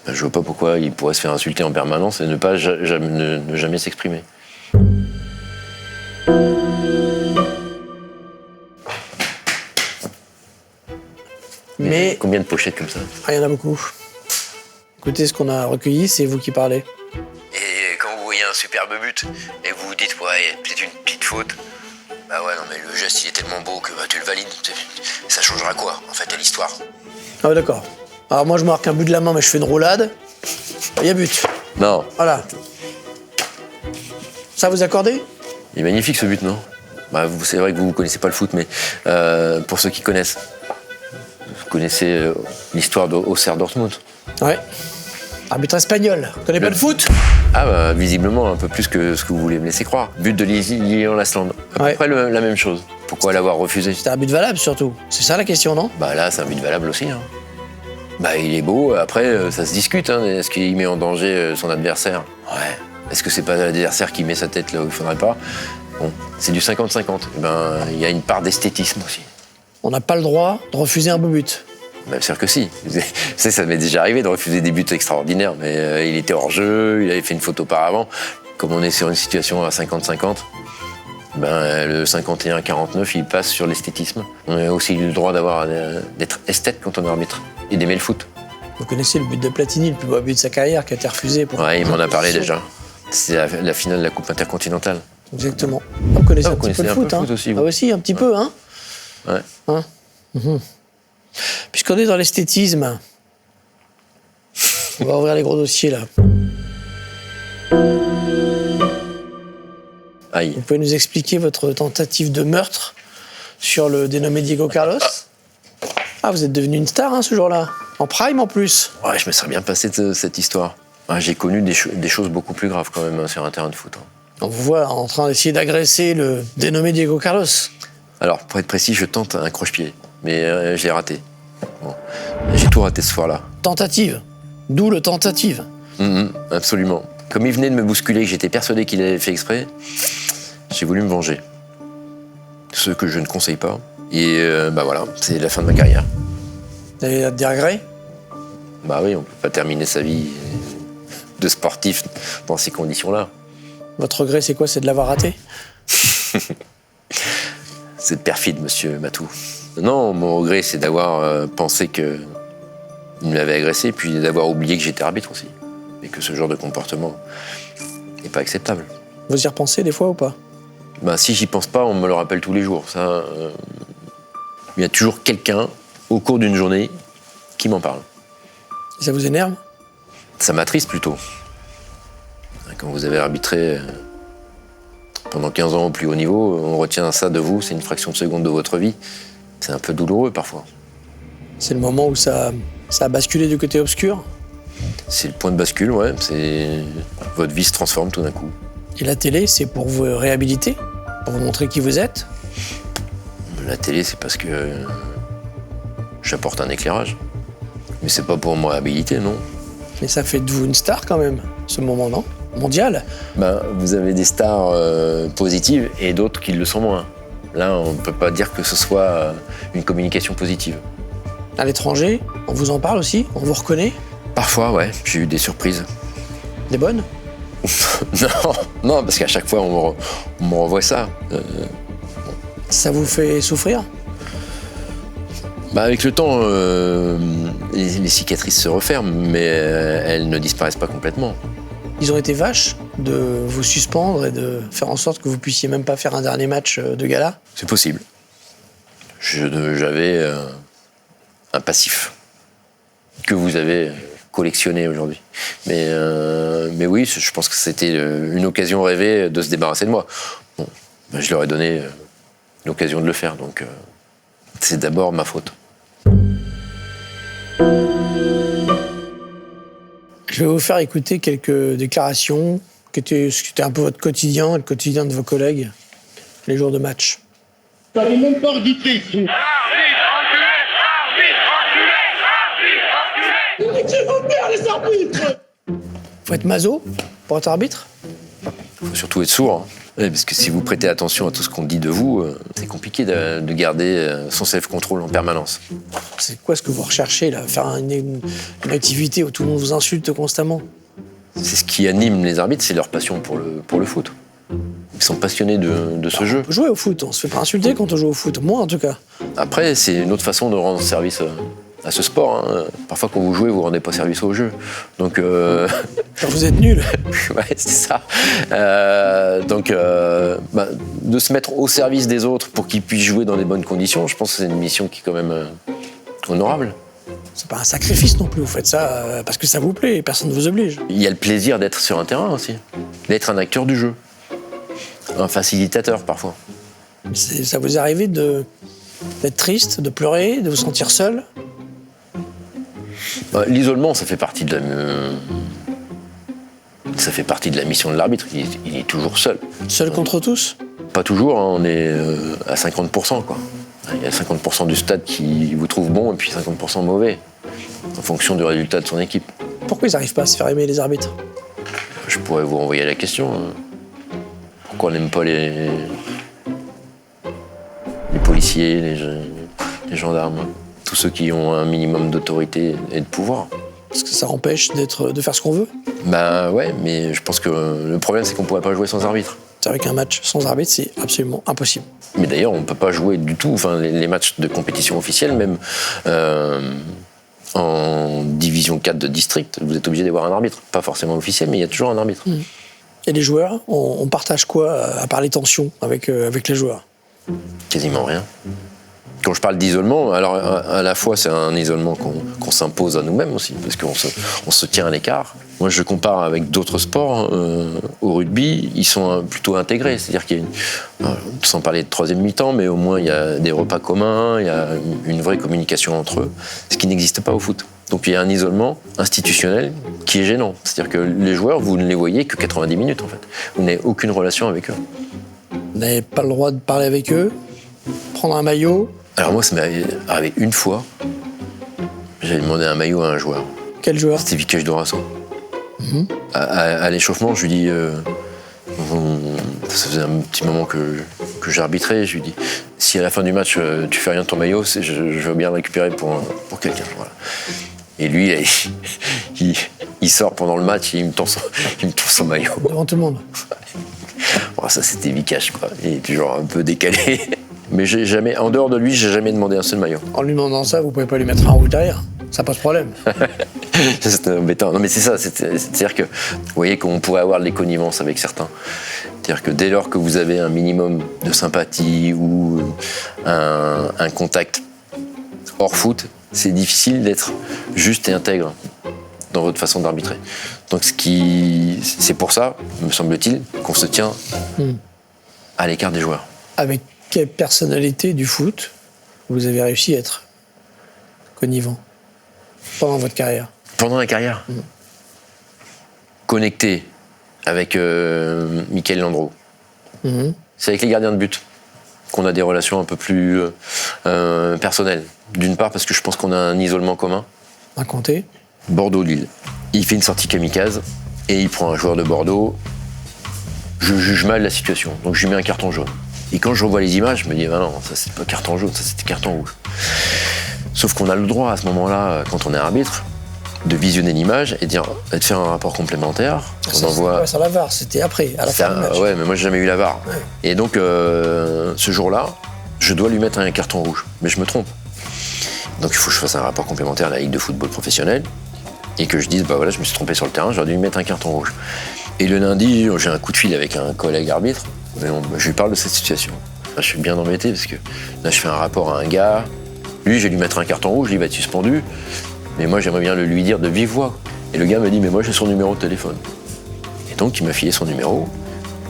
Ben, je vois pas pourquoi il pourrait se faire insulter en permanence et ne jamais s'exprimer. Mais Combien de pochettes comme ça? il y en a beaucoup. Écoutez, ce qu'on a recueilli, c'est vous qui parlez. Et quand vous voyez un superbe but et vous vous dites, ouais, peut-être une petite faute, bah ouais, non, mais le geste il est tellement beau que bah, tu le valides. Ça changera quoi, en fait, à l'histoire? Ah ouais, d'accord. Alors moi, je marque un but de la main, mais je fais une roulade. Il y a but. Non, Voilà. Ça, vous accordez? il est magnifique ce but, non? Bah, c'est vrai que vous ne connaissez pas le foot, mais pour ceux qui connaissent, vous connaissez l'histoire d'Auxerre Dortmund. Ouais. Arbitre espagnol. Vous connaissez pas le foot? Ah bah visiblement un peu plus que ce que vous voulez me laisser croire. But de Lilian Lasland. À Ouais. peu près la même chose. Pourquoi l'avoir refusé? C'était un but valable, surtout. C'est ça la question, non? Bah là c'est un but valable aussi. Hein. Bah il est beau, après ça se discute. Hein. Est-ce qu'il met en danger son adversaire? Ouais. Est-ce que c'est pas l'adversaire qui met sa tête là où il faudrait pas? Bon, c'est du 50-50. Eh ben il y a une part d'esthétisme aussi. On n'a pas le droit de refuser un beau but. Bien sûr que si. Ça m'est déjà arrivé de refuser des buts extraordinaires, mais il était hors jeu, il avait fait une faute auparavant. Comme on est sur une situation à 50-50, ben, le 51-49, il passe sur l'esthétisme. On a aussi le droit d'être esthète quand on arbitre et d'aimer le foot. Vous connaissez le but de Platini, le plus beau but de sa carrière, qui a été refusé pour... Ouais, il m'en a parlé déjà. C'est la finale de la Coupe intercontinentale. Exactement. Vous connaissez Ah, un vous petit peu connaissez le un peu foot, le hein. foot aussi, vous. Ah aussi, un petit peu, hein. Ouais. Hein. Puisqu'on est dans l'esthétisme, on va ouvrir les gros dossiers, là. Aïe. Vous pouvez nous expliquer votre tentative de meurtre sur le dénommé Diego Carlos? Ah, vous êtes devenu une star, hein, ce jour-là. En prime, en plus. Ouais, je me serais bien passé de cette histoire. Ouais, j'ai connu des choses beaucoup plus graves, quand même, hein, sur un terrain de foot. Hein. On vous voit en train d'essayer d'agresser le dénommé Diego Carlos. Alors, pour être précis, je tente un croche-pied, mais j'ai raté. Bon. J'ai tout raté ce soir-là. Tentative. D'où le tentative. Absolument. Comme il venait de me bousculer, que j'étais persuadé qu'il avait fait exprès, j'ai voulu me venger. Ce que je ne conseille pas. Et bah voilà, c'est la fin de ma carrière. Vous avez des regrets? Bah oui, on peut pas terminer sa vie de sportif dans ces conditions-là. Votre regret, c'est quoi? C'est de l'avoir raté? C'est perfide, monsieur Matou. Non, mon regret, c'est d'avoir pensé qu'il m'avait agressé, puis d'avoir oublié que j'étais arbitre aussi. Et que ce genre de comportement n'est pas acceptable. Vous y repensez des fois ou pas? Ben, si j'y pense pas, on me le rappelle tous les jours. Ça, il y a toujours quelqu'un, au cours d'une journée, qui m'en parle. Ça vous énerve? Ça m'attriste plutôt. Quand vous avez arbitré pendant 15 ans au plus haut niveau, on retient ça de vous, c'est une fraction de seconde de votre vie. C'est un peu douloureux parfois. C'est le moment où ça a basculé du côté obscur? C'est le point de bascule, ouais. Votre vie se transforme tout d'un coup. Et la télé, c'est pour vous réhabiliter? Pour vous montrer qui vous êtes? La télé, c'est parce que j'apporte un éclairage. Mais c'est pas pour me réhabiliter, non. Mais ça fait de vous une star quand même, ce moment, non? Mondial? Ben, vous avez des stars positives et d'autres qui le sont moins. Là, on ne peut pas dire que ce soit une communication positive. À l'étranger, on vous en parle aussi? On vous reconnaît? Parfois, ouais, j'ai eu des surprises. Des bonnes? Non, parce qu'à chaque fois, on me renvoie ça. Ça vous fait souffrir? Bah, avec le temps, les cicatrices se referment, mais elles ne disparaissent pas complètement. Ils ont été vaches de vous suspendre et de faire en sorte que vous puissiez même pas faire un dernier match de gala? C'est possible. J'avais un passif que vous avez collectionné aujourd'hui. Mais oui, je pense que c'était une occasion rêvée de se débarrasser de moi. Bon, ben, je leur ai donné l'occasion de le faire, donc c'est d'abord ma faute. Je vais vous faire écouter quelques déclarations qui étaient un peu votre quotidien, le quotidien de vos collègues, les jours de match. Vous n'avez même pas arbitré ici. Faut être maso pour être arbitre? Il faut surtout être sourd. Hein. Ouais, parce que si vous prêtez attention à tout ce qu'on dit de vous, c'est compliqué de garder son self-control en permanence. C'est quoi ce que vous recherchez là? Faire une activité où tout le monde vous insulte constamment? C'est ce qui anime les arbitres, c'est leur passion pour le foot. Ils sont passionnés de ce jeu. On peut jouer au foot, on se fait pas insulter quand on joue au foot. Moi en tout cas. Après, c'est une autre façon de rendre service à ce sport. Hein. Parfois, quand vous jouez, vous ne rendez pas service au jeu. Donc, Quand vous êtes nul. ouais, c'est ça. De se mettre au service des autres pour qu'ils puissent jouer dans des bonnes conditions, je pense que c'est une mission qui est quand même honorable. C'est pas un sacrifice non plus, vous faites ça parce que ça vous plaît et personne ne vous oblige. Il y a le plaisir d'être sur un terrain aussi, d'être un acteur du jeu, un facilitateur parfois. Ça vous est arrivé d'être triste, de pleurer, de vous sentir seul? L'isolement, ça fait partie de la mission de l'arbitre. Il est toujours seul. Seul contre tous? Pas toujours, hein, on est à 50%, quoi. Il y a 50% du stade qui vous trouve bon et puis 50% mauvais, en fonction du résultat de son équipe. Pourquoi ils n'arrivent pas à se faire aimer les arbitres? Je pourrais vous renvoyer la question. Pourquoi on n'aime pas les policiers, les gendarmes, tous ceux qui ont un minimum d'autorité et de pouvoir? Parce que ça empêche de faire ce qu'on veut? Bah ouais, mais je pense que le problème, c'est qu'on ne pourrait pas jouer sans arbitre. C'est vrai qu'un match sans arbitre, c'est absolument impossible. Mais d'ailleurs, on ne peut pas jouer du tout. Enfin, les matchs de compétition officielle, même, En division 4 de district, vous êtes obligé d'avoir un arbitre. Pas forcément officiel, mais il y a toujours un arbitre. Et les joueurs, on partage quoi, à part les tensions avec les joueurs? Quasiment rien. Quand je parle d'isolement, alors à la fois c'est un isolement qu'on s'impose à nous-mêmes aussi, parce qu'on se tient à l'écart. Moi je compare avec d'autres sports, au rugby, ils sont plutôt intégrés, c'est-à-dire qu'il y a sans parler de troisième mi-temps, mais au moins il y a des repas communs, il y a une vraie communication entre eux, ce qui n'existe pas au foot. Donc il y a un isolement institutionnel qui est gênant, c'est-à-dire que les joueurs, vous ne les voyez que 90 minutes en fait. Vous n'avez aucune relation avec eux. Vous n'avez pas le droit de parler avec eux, prendre un maillot. Alors moi, ça m'est arrivé une fois. J'avais demandé un maillot à un joueur. Quel joueur? C'était Vikesh Dorasso. À l'échauffement, je lui dis... ça faisait un petit moment que j'arbitrais. Je lui dis, si à la fin du match, tu fais rien de ton maillot, je veux bien le récupérer pour quelqu'un. Voilà. Et lui, il sort pendant le match et il me tend son maillot. Devant tout le monde. Bon, ça, c'était Vikesh, quoi. Il est toujours un peu décalé. Mais j'ai jamais, en dehors de lui, j'ai jamais demandé un seul maillot. En lui demandant ça, vous pouvez pas lui mettre un rouge derrière. Ça pose problème. C'est embêtant. Non mais c'est ça, c'est-à-dire que vous voyez qu'on pourrait avoir de l'éconnivence avec certains. C'est-à-dire que dès lors que vous avez un minimum de sympathie ou un contact hors foot, c'est difficile d'être juste et intègre dans votre façon d'arbitrer. Donc c'est pour ça, me semble-t-il, qu'on se tient à l'écart des joueurs. Avec quelle personnalité du foot vous avez réussi à être connivant pendant votre carrière? Pendant la carrière, connecté avec Michael Landreau. C'est avec les gardiens de but qu'on a des relations un peu plus personnelles. D'une part parce que je pense qu'on a un isolement commun. Racontez. Bordeaux-Lille. Il fait une sortie kamikaze et il prend un joueur de Bordeaux. Je juge mal la situation, donc je lui mets un carton jaune. Et quand je revois les images, je me dis, ah non, ça c'est pas carton jaune, ça c'était carton rouge. Sauf qu'on a le droit à ce moment-là, quand on est arbitre, de visionner l'image et de faire un rapport complémentaire. Ça, envoie... pas sur la VAR, c'était après, à la fin du match. Ouais, mais moi j'ai jamais eu la VAR. Ouais. Et donc, ce jour-là, je dois lui mettre un carton rouge, mais je me trompe. Donc il faut que je fasse un rapport complémentaire à la Ligue de football professionnel et que je dise, bah voilà, je me suis trompé sur le terrain, j'aurais dû lui mettre un carton rouge. Et le lundi, j'ai un coup de fil avec un collègue arbitre, je lui parle de cette situation. Là, je suis bien embêté parce que là, je fais un rapport à un gars, lui, je vais lui mettre un carton rouge, il va être suspendu, mais moi, j'aimerais bien le lui dire de vive voix. Et le gars me dit, mais moi, j'ai son numéro de téléphone. Et donc, il m'a filé son numéro,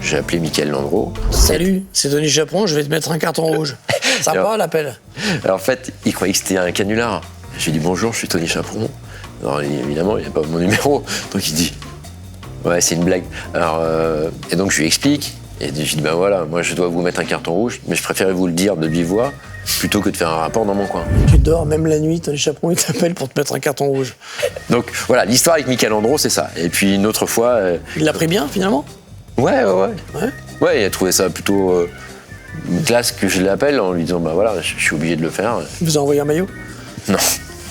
j'ai appelé Michael Landreau. Salut, c'est Tony Chaperon, je vais te mettre un carton rouge. Sympa l'appel. Alors en fait, il croyait que c'était un canular. J'ai dit bonjour, je suis Tony Chaperon. Alors évidemment, il n'y a pas mon numéro. Donc il dit, ouais, c'est une blague. Alors, et donc je lui explique. Et je dis, ben voilà, moi je dois vous mettre un carton rouge, mais je préférais vous le dire de vive voix plutôt que de faire un rapport dans mon coin. Tu dors même la nuit, Tony Chaperon, il t'appelle pour te mettre un carton rouge. Donc voilà, l'histoire avec Michael Landreau, c'est ça. Et puis une autre fois... Il l'a pris bien finalement? Ouais, il a trouvé ça plutôt une classe que je l'appelle en lui disant, bah voilà, je suis obligé de le faire. Il vous a envoyé un maillot?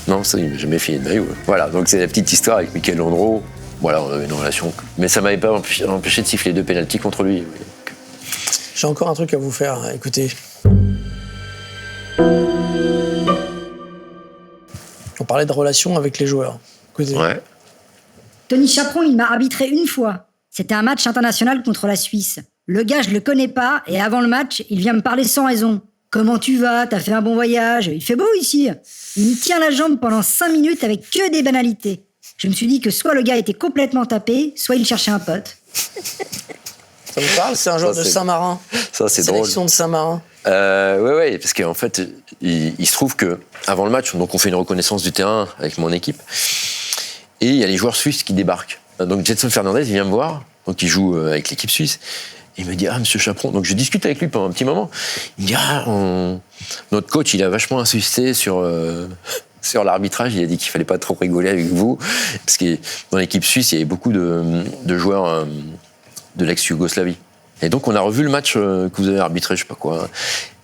Non, ça, il m'a jamais filé de maillot. Voilà, donc c'est la petite histoire avec Michael Landreau. Voilà, on avait une relation. Mais ça m'avait pas empêché de siffler 2 pénaltys contre lui. J'ai encore un truc à vous faire, écoutez. On parlait de relation avec les joueurs. Écoutez. Ouais. Tony Chaperon, il m'a arbitré une fois. C'était un match international contre la Suisse. Le gars, je le connais pas, et avant le match, il vient me parler sans raison. Comment tu vas? T'as fait un bon voyage? Il fait beau ici. Il me tient la jambe pendant 5 minutes avec que des banalités. Je me suis dit que soit le gars était complètement tapé, soit il cherchait un pote. Ça vous parle? C'est un joueur de Saint-Marin. Ça, c'est drôle. Sélection de Saint-Marin. Ouais, parce qu'en fait, il se trouve que avant le match, donc on fait une reconnaissance du terrain avec mon équipe, et il y a les joueurs suisses qui débarquent. Donc Jetson Fernandez, il vient me voir, donc il joue avec l'équipe suisse. Il me dit, ah, monsieur Chaperon. Donc je discute avec lui pendant un petit moment. Il me dit, notre coach, il a vachement insisté sur l'arbitrage. Il a dit qu'il fallait pas trop rigoler avec vous. Parce que dans l'équipe suisse, il y avait beaucoup de joueurs de l'ex-Yougoslavie. Et donc on a revu le match que vous avez arbitré, je sais pas quoi.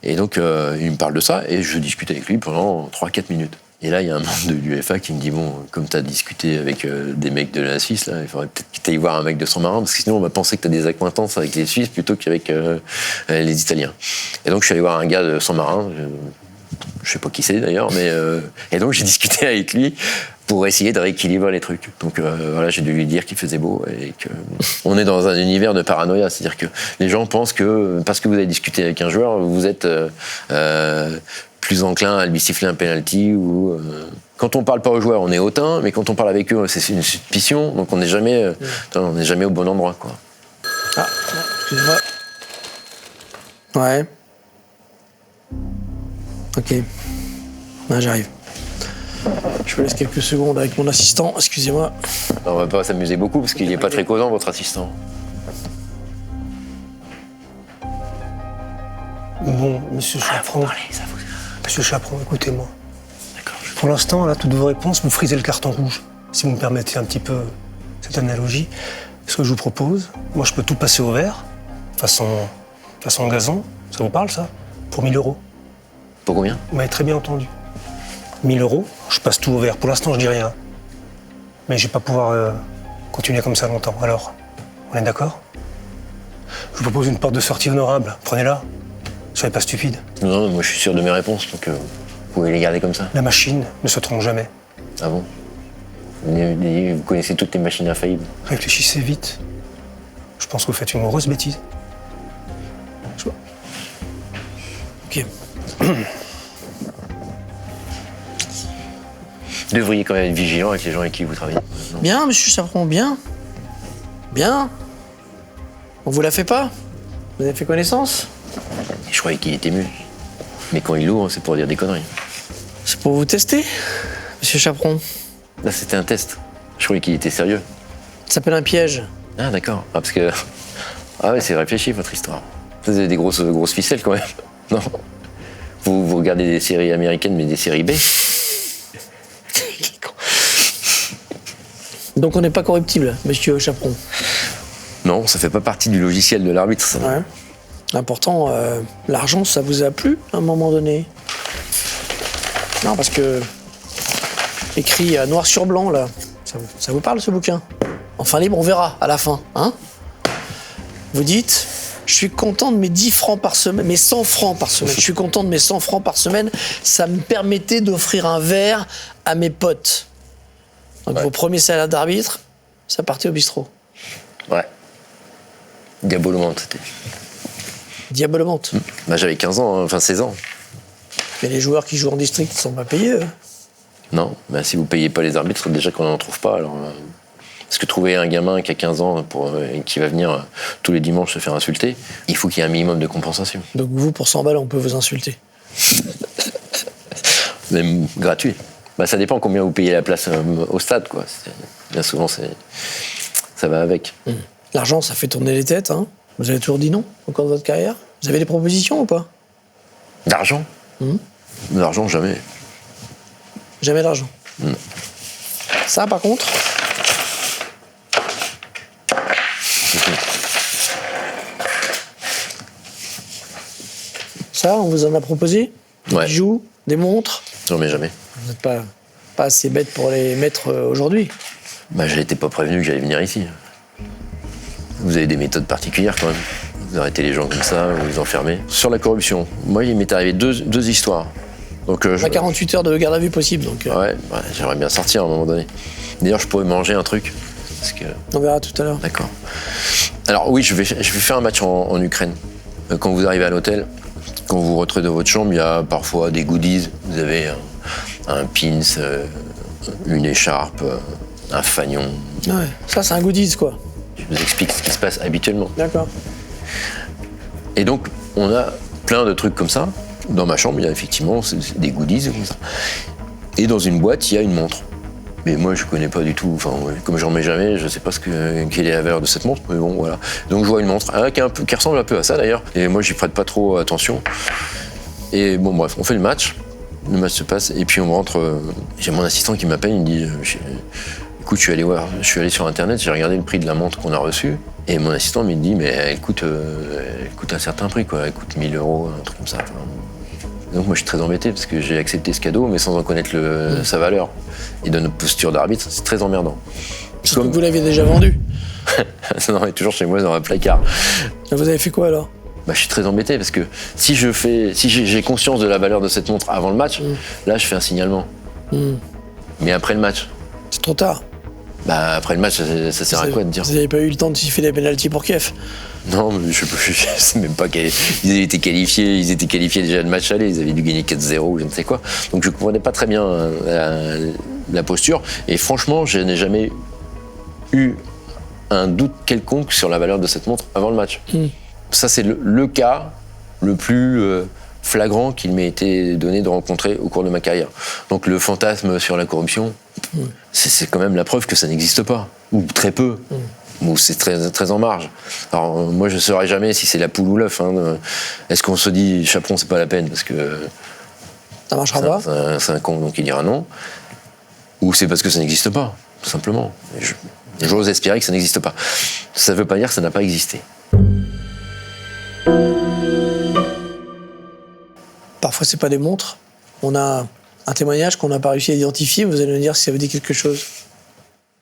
Et donc il me parle de ça et je discute avec lui pendant 3-4 minutes. Et là, il y a un membre de l'UEFA qui me dit, bon, comme tu as discuté avec des mecs de la Suisse, là, il faudrait peut-être que tu ailles voir un mec de Saint-Marin, parce que sinon on va penser que tu as des accointances avec les Suisses plutôt qu'avec les Italiens. Et donc je suis allé voir un gars de Saint-Marin, Je sais pas qui c'est d'ailleurs, mais et donc j'ai discuté avec lui pour essayer de rééquilibrer les trucs. Donc voilà, j'ai dû lui dire qu'il faisait beau et que on est dans un univers de paranoïa, c'est-à-dire que les gens pensent que parce que vous avez discuté avec un joueur, vous êtes plus enclin à lui siffler un penalty ou quand on parle pas aux joueurs, on est hautain, mais quand on parle avec eux, c'est une suspicion, donc on n'est jamais au bon endroit, quoi. Ah, excusez-moi. Ouais. Ok. Là, j'arrive. Je vous laisse quelques secondes avec mon assistant, excusez-moi. On va pas s'amuser beaucoup parce qu'il est pas très causant, votre assistant. Bon, monsieur Chaperon. Monsieur Chaperon, écoutez-moi. Pour l'instant, là, toutes vos réponses, vous frisez le carton rouge. Si vous me permettez un petit peu cette analogie, ce que je vous propose, moi, je peux tout passer au vert, façon gazon. Ça vous parle, ça? Pour 1 000 €. Pour combien? Vous m'avez très bien entendu. 1 000 €, je passe tout au vert. Pour l'instant, je dis rien. Mais je vais pas pouvoir continuer comme ça longtemps. Alors, on est d'accord? Je vous propose une porte de sortie honorable. Prenez-la. Soyez pas stupide. Non, moi je suis sûr de mes réponses, donc vous pouvez les garder comme ça. La machine ne se trompe jamais. Ah bon? Vous connaissez toutes les machines infaillibles. Réfléchissez vite. Je pense que vous faites une grosse bêtise. Ok. Vous devriez quand même être vigilant avec les gens avec qui vous travaillez. Non. Bien, monsieur Chaperon, bien. Bien. On vous la fait pas? Vous avez fait connaissance? Je croyais qu'il était mieux. Mais quand il l'ouvre, c'est pour dire des conneries. C'est pour vous tester, monsieur Chaperon. Là, c'était un test. Je croyais qu'il était sérieux. Ça s'appelle un piège. Ah, d'accord. Ah, parce que... Ah ouais, c'est réfléchi, votre histoire. Vous avez des grosses ficelles, quand même. Non? Vous regardez des séries américaines, mais des séries B. Donc on n'est pas corruptible, monsieur Chaperon. Non, ça fait pas partie du logiciel de l'arbitre, ça. Ouais. L'important, l'argent, ça vous a plu à un moment donné? Non, parce que écrit noir sur blanc, là, ça vous parle, ce bouquin? Enfin libre, on verra à la fin, hein? Vous dites, je suis content de mes 10 francs par semaine, mes 100 francs par semaine. Je suis content de mes 100 francs par semaine. Ça me permettait d'offrir un verre à mes potes. Donc vos premiers salaires d'arbitre, ça partait au bistrot. Ouais. Diabolomante, c'était. Diabolomante. Bah, j'avais 15 ans, hein, enfin 16 ans. Mais les joueurs qui jouent en district, ils ne sont pas payés, eux. Non, bah, si vous payez pas les arbitres, déjà qu'on n'en trouve pas. Alors, parce que trouver un gamin qui a 15 ans qui va venir tous les dimanches se faire insulter, il faut qu'il y ait un minimum de compensation. Donc vous, pour 100 balles, on peut vous insulter. Même gratuit. Bah, ça dépend combien vous payez la place au stade, quoi. Bien souvent, ça va avec. L'argent, ça fait tourner les têtes, hein. Vous avez toujours dit non au cours de votre carrière? Vous avez des propositions ou pas? D'argent? D'argent, jamais. Jamais d'argent. Ça, par contre... Ça, on vous en a proposé? Des bijoux, des montres? Non, mais jamais. Vous n'êtes pas assez bête pour les mettre aujourd'hui. Bah, j'ai été pas prévenu que j'allais venir ici. Vous avez des méthodes particulières, quand même. Vous arrêtez les gens comme ça, vous les enfermez. Sur la corruption, moi, il m'est arrivé deux histoires. Donc, On a 48 heures de garde à vue possible, donc... Ouais, j'aimerais bien sortir à un moment donné. D'ailleurs, je pourrais manger un truc. Parce que... On verra tout à l'heure. D'accord. Alors oui, je vais faire un match en Ukraine. Quand vous arrivez à l'hôtel, quand vous retrouvez de votre chambre, il y a parfois des goodies. Vous avez un pins, une écharpe, un fanion. Ouais, ça c'est un goodies, quoi. Je vous explique ce qui se passe habituellement. D'accord. Et donc, on a plein de trucs comme ça. Dans ma chambre, il y a effectivement des goodies comme ça. Et dans une boîte, il y a une montre. Mais moi, je connais pas du tout. Enfin, comme j'en mets jamais, je sais pas quelle est la valeur de cette montre. Mais bon, voilà. Donc, je vois une montre qui ressemble un peu à ça d'ailleurs. Et moi, j'y prête pas trop attention. Et bon, bref, on fait le match. Le match se passe. Et puis, on rentre. J'ai mon assistant qui m'appelle. Il me dit écoute, je suis allé sur Internet, j'ai regardé le prix de la montre qu'on a reçue. Et mon assistant me dit mais elle coûte un certain prix, quoi. Elle coûte 1 000 €, un truc comme ça. Enfin, donc, moi, je suis très embêté parce que j'ai accepté ce cadeau, mais sans en connaître sa valeur. Et de notre posture d'arbitre, c'est très emmerdant. Surtout que vous l'aviez déjà vendu. Non, elle est toujours chez moi dans un placard. Vous avez fait quoi alors? bah, je suis très embêté parce que si j'ai conscience de la valeur de cette montre avant le match, là je fais un signalement. Mais après le match, C'est trop tard. bah après le match, ça sert à quoi de dire? Vous n'avez pas eu le temps de siffler des pénaltys pour Kiev. Non, mais je sais même pas ils étaient qualifiés déjà de match aller, ils avaient dû gagner 4-0 ou je ne sais quoi. Donc je comprenais pas très bien la posture. Et franchement, je n'ai jamais eu un doute quelconque sur la valeur de cette montre avant le match. Ça, c'est le cas le plus flagrant qu'il m'ait été donné de rencontrer au cours de ma carrière. Donc le fantasme sur la corruption, c'est quand même la preuve que ça n'existe pas, ou très peu, ou c'est très, très en marge. Alors moi, je ne saurais jamais si c'est la poule ou l'œuf. Hein. Est-ce qu'on se dit, Chaperon, c'est pas la peine, parce que Ça marchera pas. c'est un con, donc il dira non, ou c'est parce que ça n'existe pas, tout simplement. J'ose espérer que ça n'existe pas. Ça ne veut pas dire que ça n'a pas existé. Parfois, c'est pas des montres. On a un témoignage qu'on n'a pas réussi à identifier. Vous allez nous dire si ça veut dire quelque chose.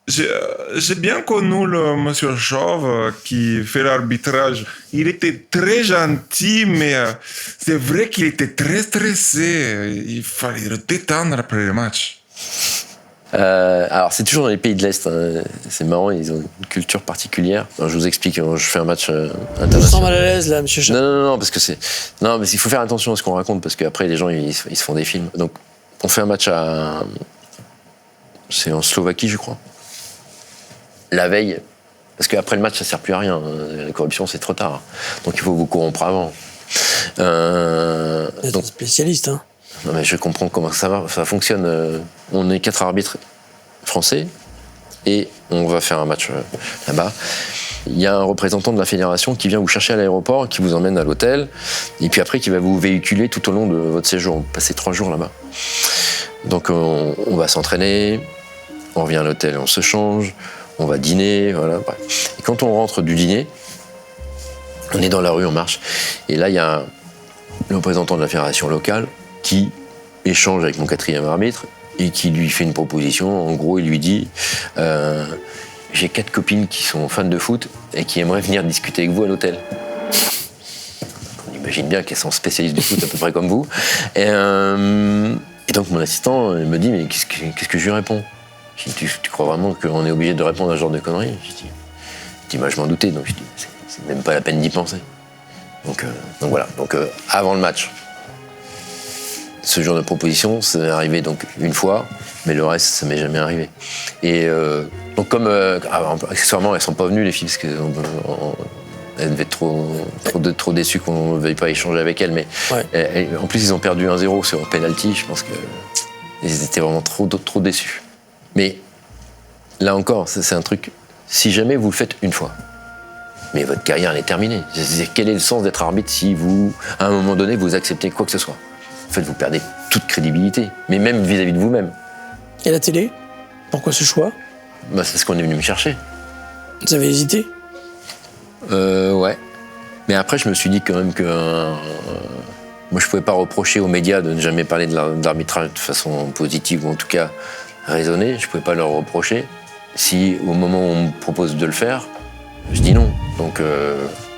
J'ai bien connu le monsieur Chauve qui fait l'arbitrage. Il était très gentil, mais c'est vrai qu'il était très stressé. Il fallait le détendre après le match. Alors, c'est toujours dans les pays de l'Est. Hein. C'est marrant, ils ont une culture particulière. Alors, je vous explique, je fais un match international. Je me sens mal à l'aise, là, monsieur Chaperon. Non, parce que c'est... Non, mais il faut faire attention à ce qu'on raconte, parce qu'après, les gens, ils se font des films. Donc, on fait un match à... C'est en Slovaquie, je crois. La veille, parce qu'après le match, ça sert plus à rien. La corruption, c'est trop tard. Donc, il faut vous corrompre avant. Vous êtes un spécialiste, hein. Non, mais je comprends comment ça fonctionne. On est 4 arbitres français et on va faire un match là-bas. Il y a un représentant de la fédération qui vient vous chercher à l'aéroport, qui vous emmène à l'hôtel et puis après qui va vous véhiculer tout au long de votre séjour. Vous passez 3 jours là-bas. Donc on va s'entraîner, on revient à l'hôtel, on se change, on va dîner, voilà. Bref. Et quand on rentre du dîner, on est dans la rue, on marche. Et là, il y a le représentant de la fédération locale qui échange avec mon 4e arbitre et qui lui fait une proposition. En gros, il lui dit j'ai 4 copines qui sont fans de foot et qui aimeraient venir discuter avec vous à l'hôtel. On imagine bien qu'elles sont spécialistes du foot à peu près comme vous. Et donc mon assistant me dit mais qu'est-ce que je lui réponds? Je dis, tu crois vraiment qu'on est obligé de répondre à ce genre de conneries? Je dis, je m'en doutais, donc je dis c'est même pas la peine d'y penser. Donc voilà. Donc avant le match, ce genre de proposition, ça m'est arrivé donc une fois, mais le reste, ça m'est jamais arrivé. Et donc comme accessoirement, elles sont pas venues les filles parce qu'elles devaient être trop déçues qu'on ne veuille pas échanger avec elles. Mais ouais. En plus, ils ont perdu 1-0 sur penalty. Je pense qu'ils étaient vraiment trop déçus. Mais là encore, c'est un truc. Si jamais vous le faites une fois, mais votre carrière elle est terminée. Quel est le sens d'être arbitre si vous, à un moment donné, vous acceptez quoi que ce soit? En fait, vous perdez toute crédibilité, mais même vis-à-vis de vous-même. Et la télé? Pourquoi ce choix? Bah, c'est ce qu'on est venu me chercher. Vous avez hésité? Ouais. Mais après, je me suis dit quand même que moi, je pouvais pas reprocher aux médias de ne jamais parler de l'arbitrage de façon positive, ou en tout cas raisonnée. Je pouvais pas leur reprocher. Si, au moment où on me propose de le faire, je dis non. Donc...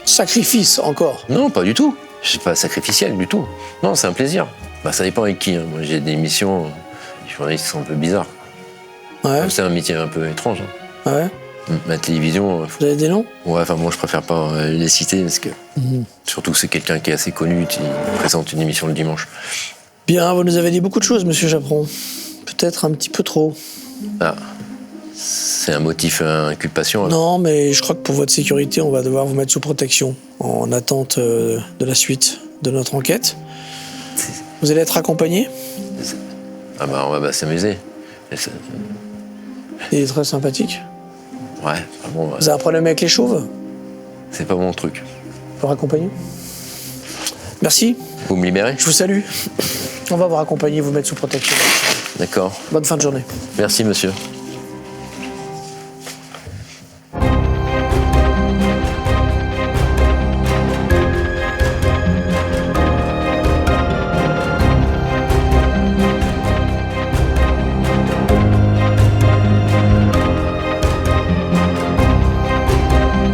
Sacrifice, encore? Non, pas du tout. Je suis pas sacrificiel du tout. Non, c'est un plaisir. Bah, ça dépend avec qui. Hein. Moi, j'ai des missions, les journalistes sont un peu bizarres. Ouais. C'est un métier un peu étrange. Hein. Ouais. La télévision... Vous avez des noms? Ouais, enfin bon, je préfère pas les citer parce que... Surtout c'est quelqu'un qui est assez connu, qui présente une émission le dimanche. Bien, vous nous avez dit beaucoup de choses, monsieur Chaperon. Peut-être un petit peu trop. Ah. C'est un motif inculpation alors. Non, mais je crois que pour votre sécurité, on va devoir vous mettre sous protection, en attente de la suite de notre enquête. Vous allez être accompagné? Ah bah on va s'amuser. Il est très sympathique. Ouais, bon... Vous avez un problème avec les chauves? C'est pas mon truc. Vous raccompagner? Merci. Vous me libérez? Je vous salue. On va vous raccompagner, vous mettre sous protection. D'accord. Bonne fin de journée. Merci monsieur.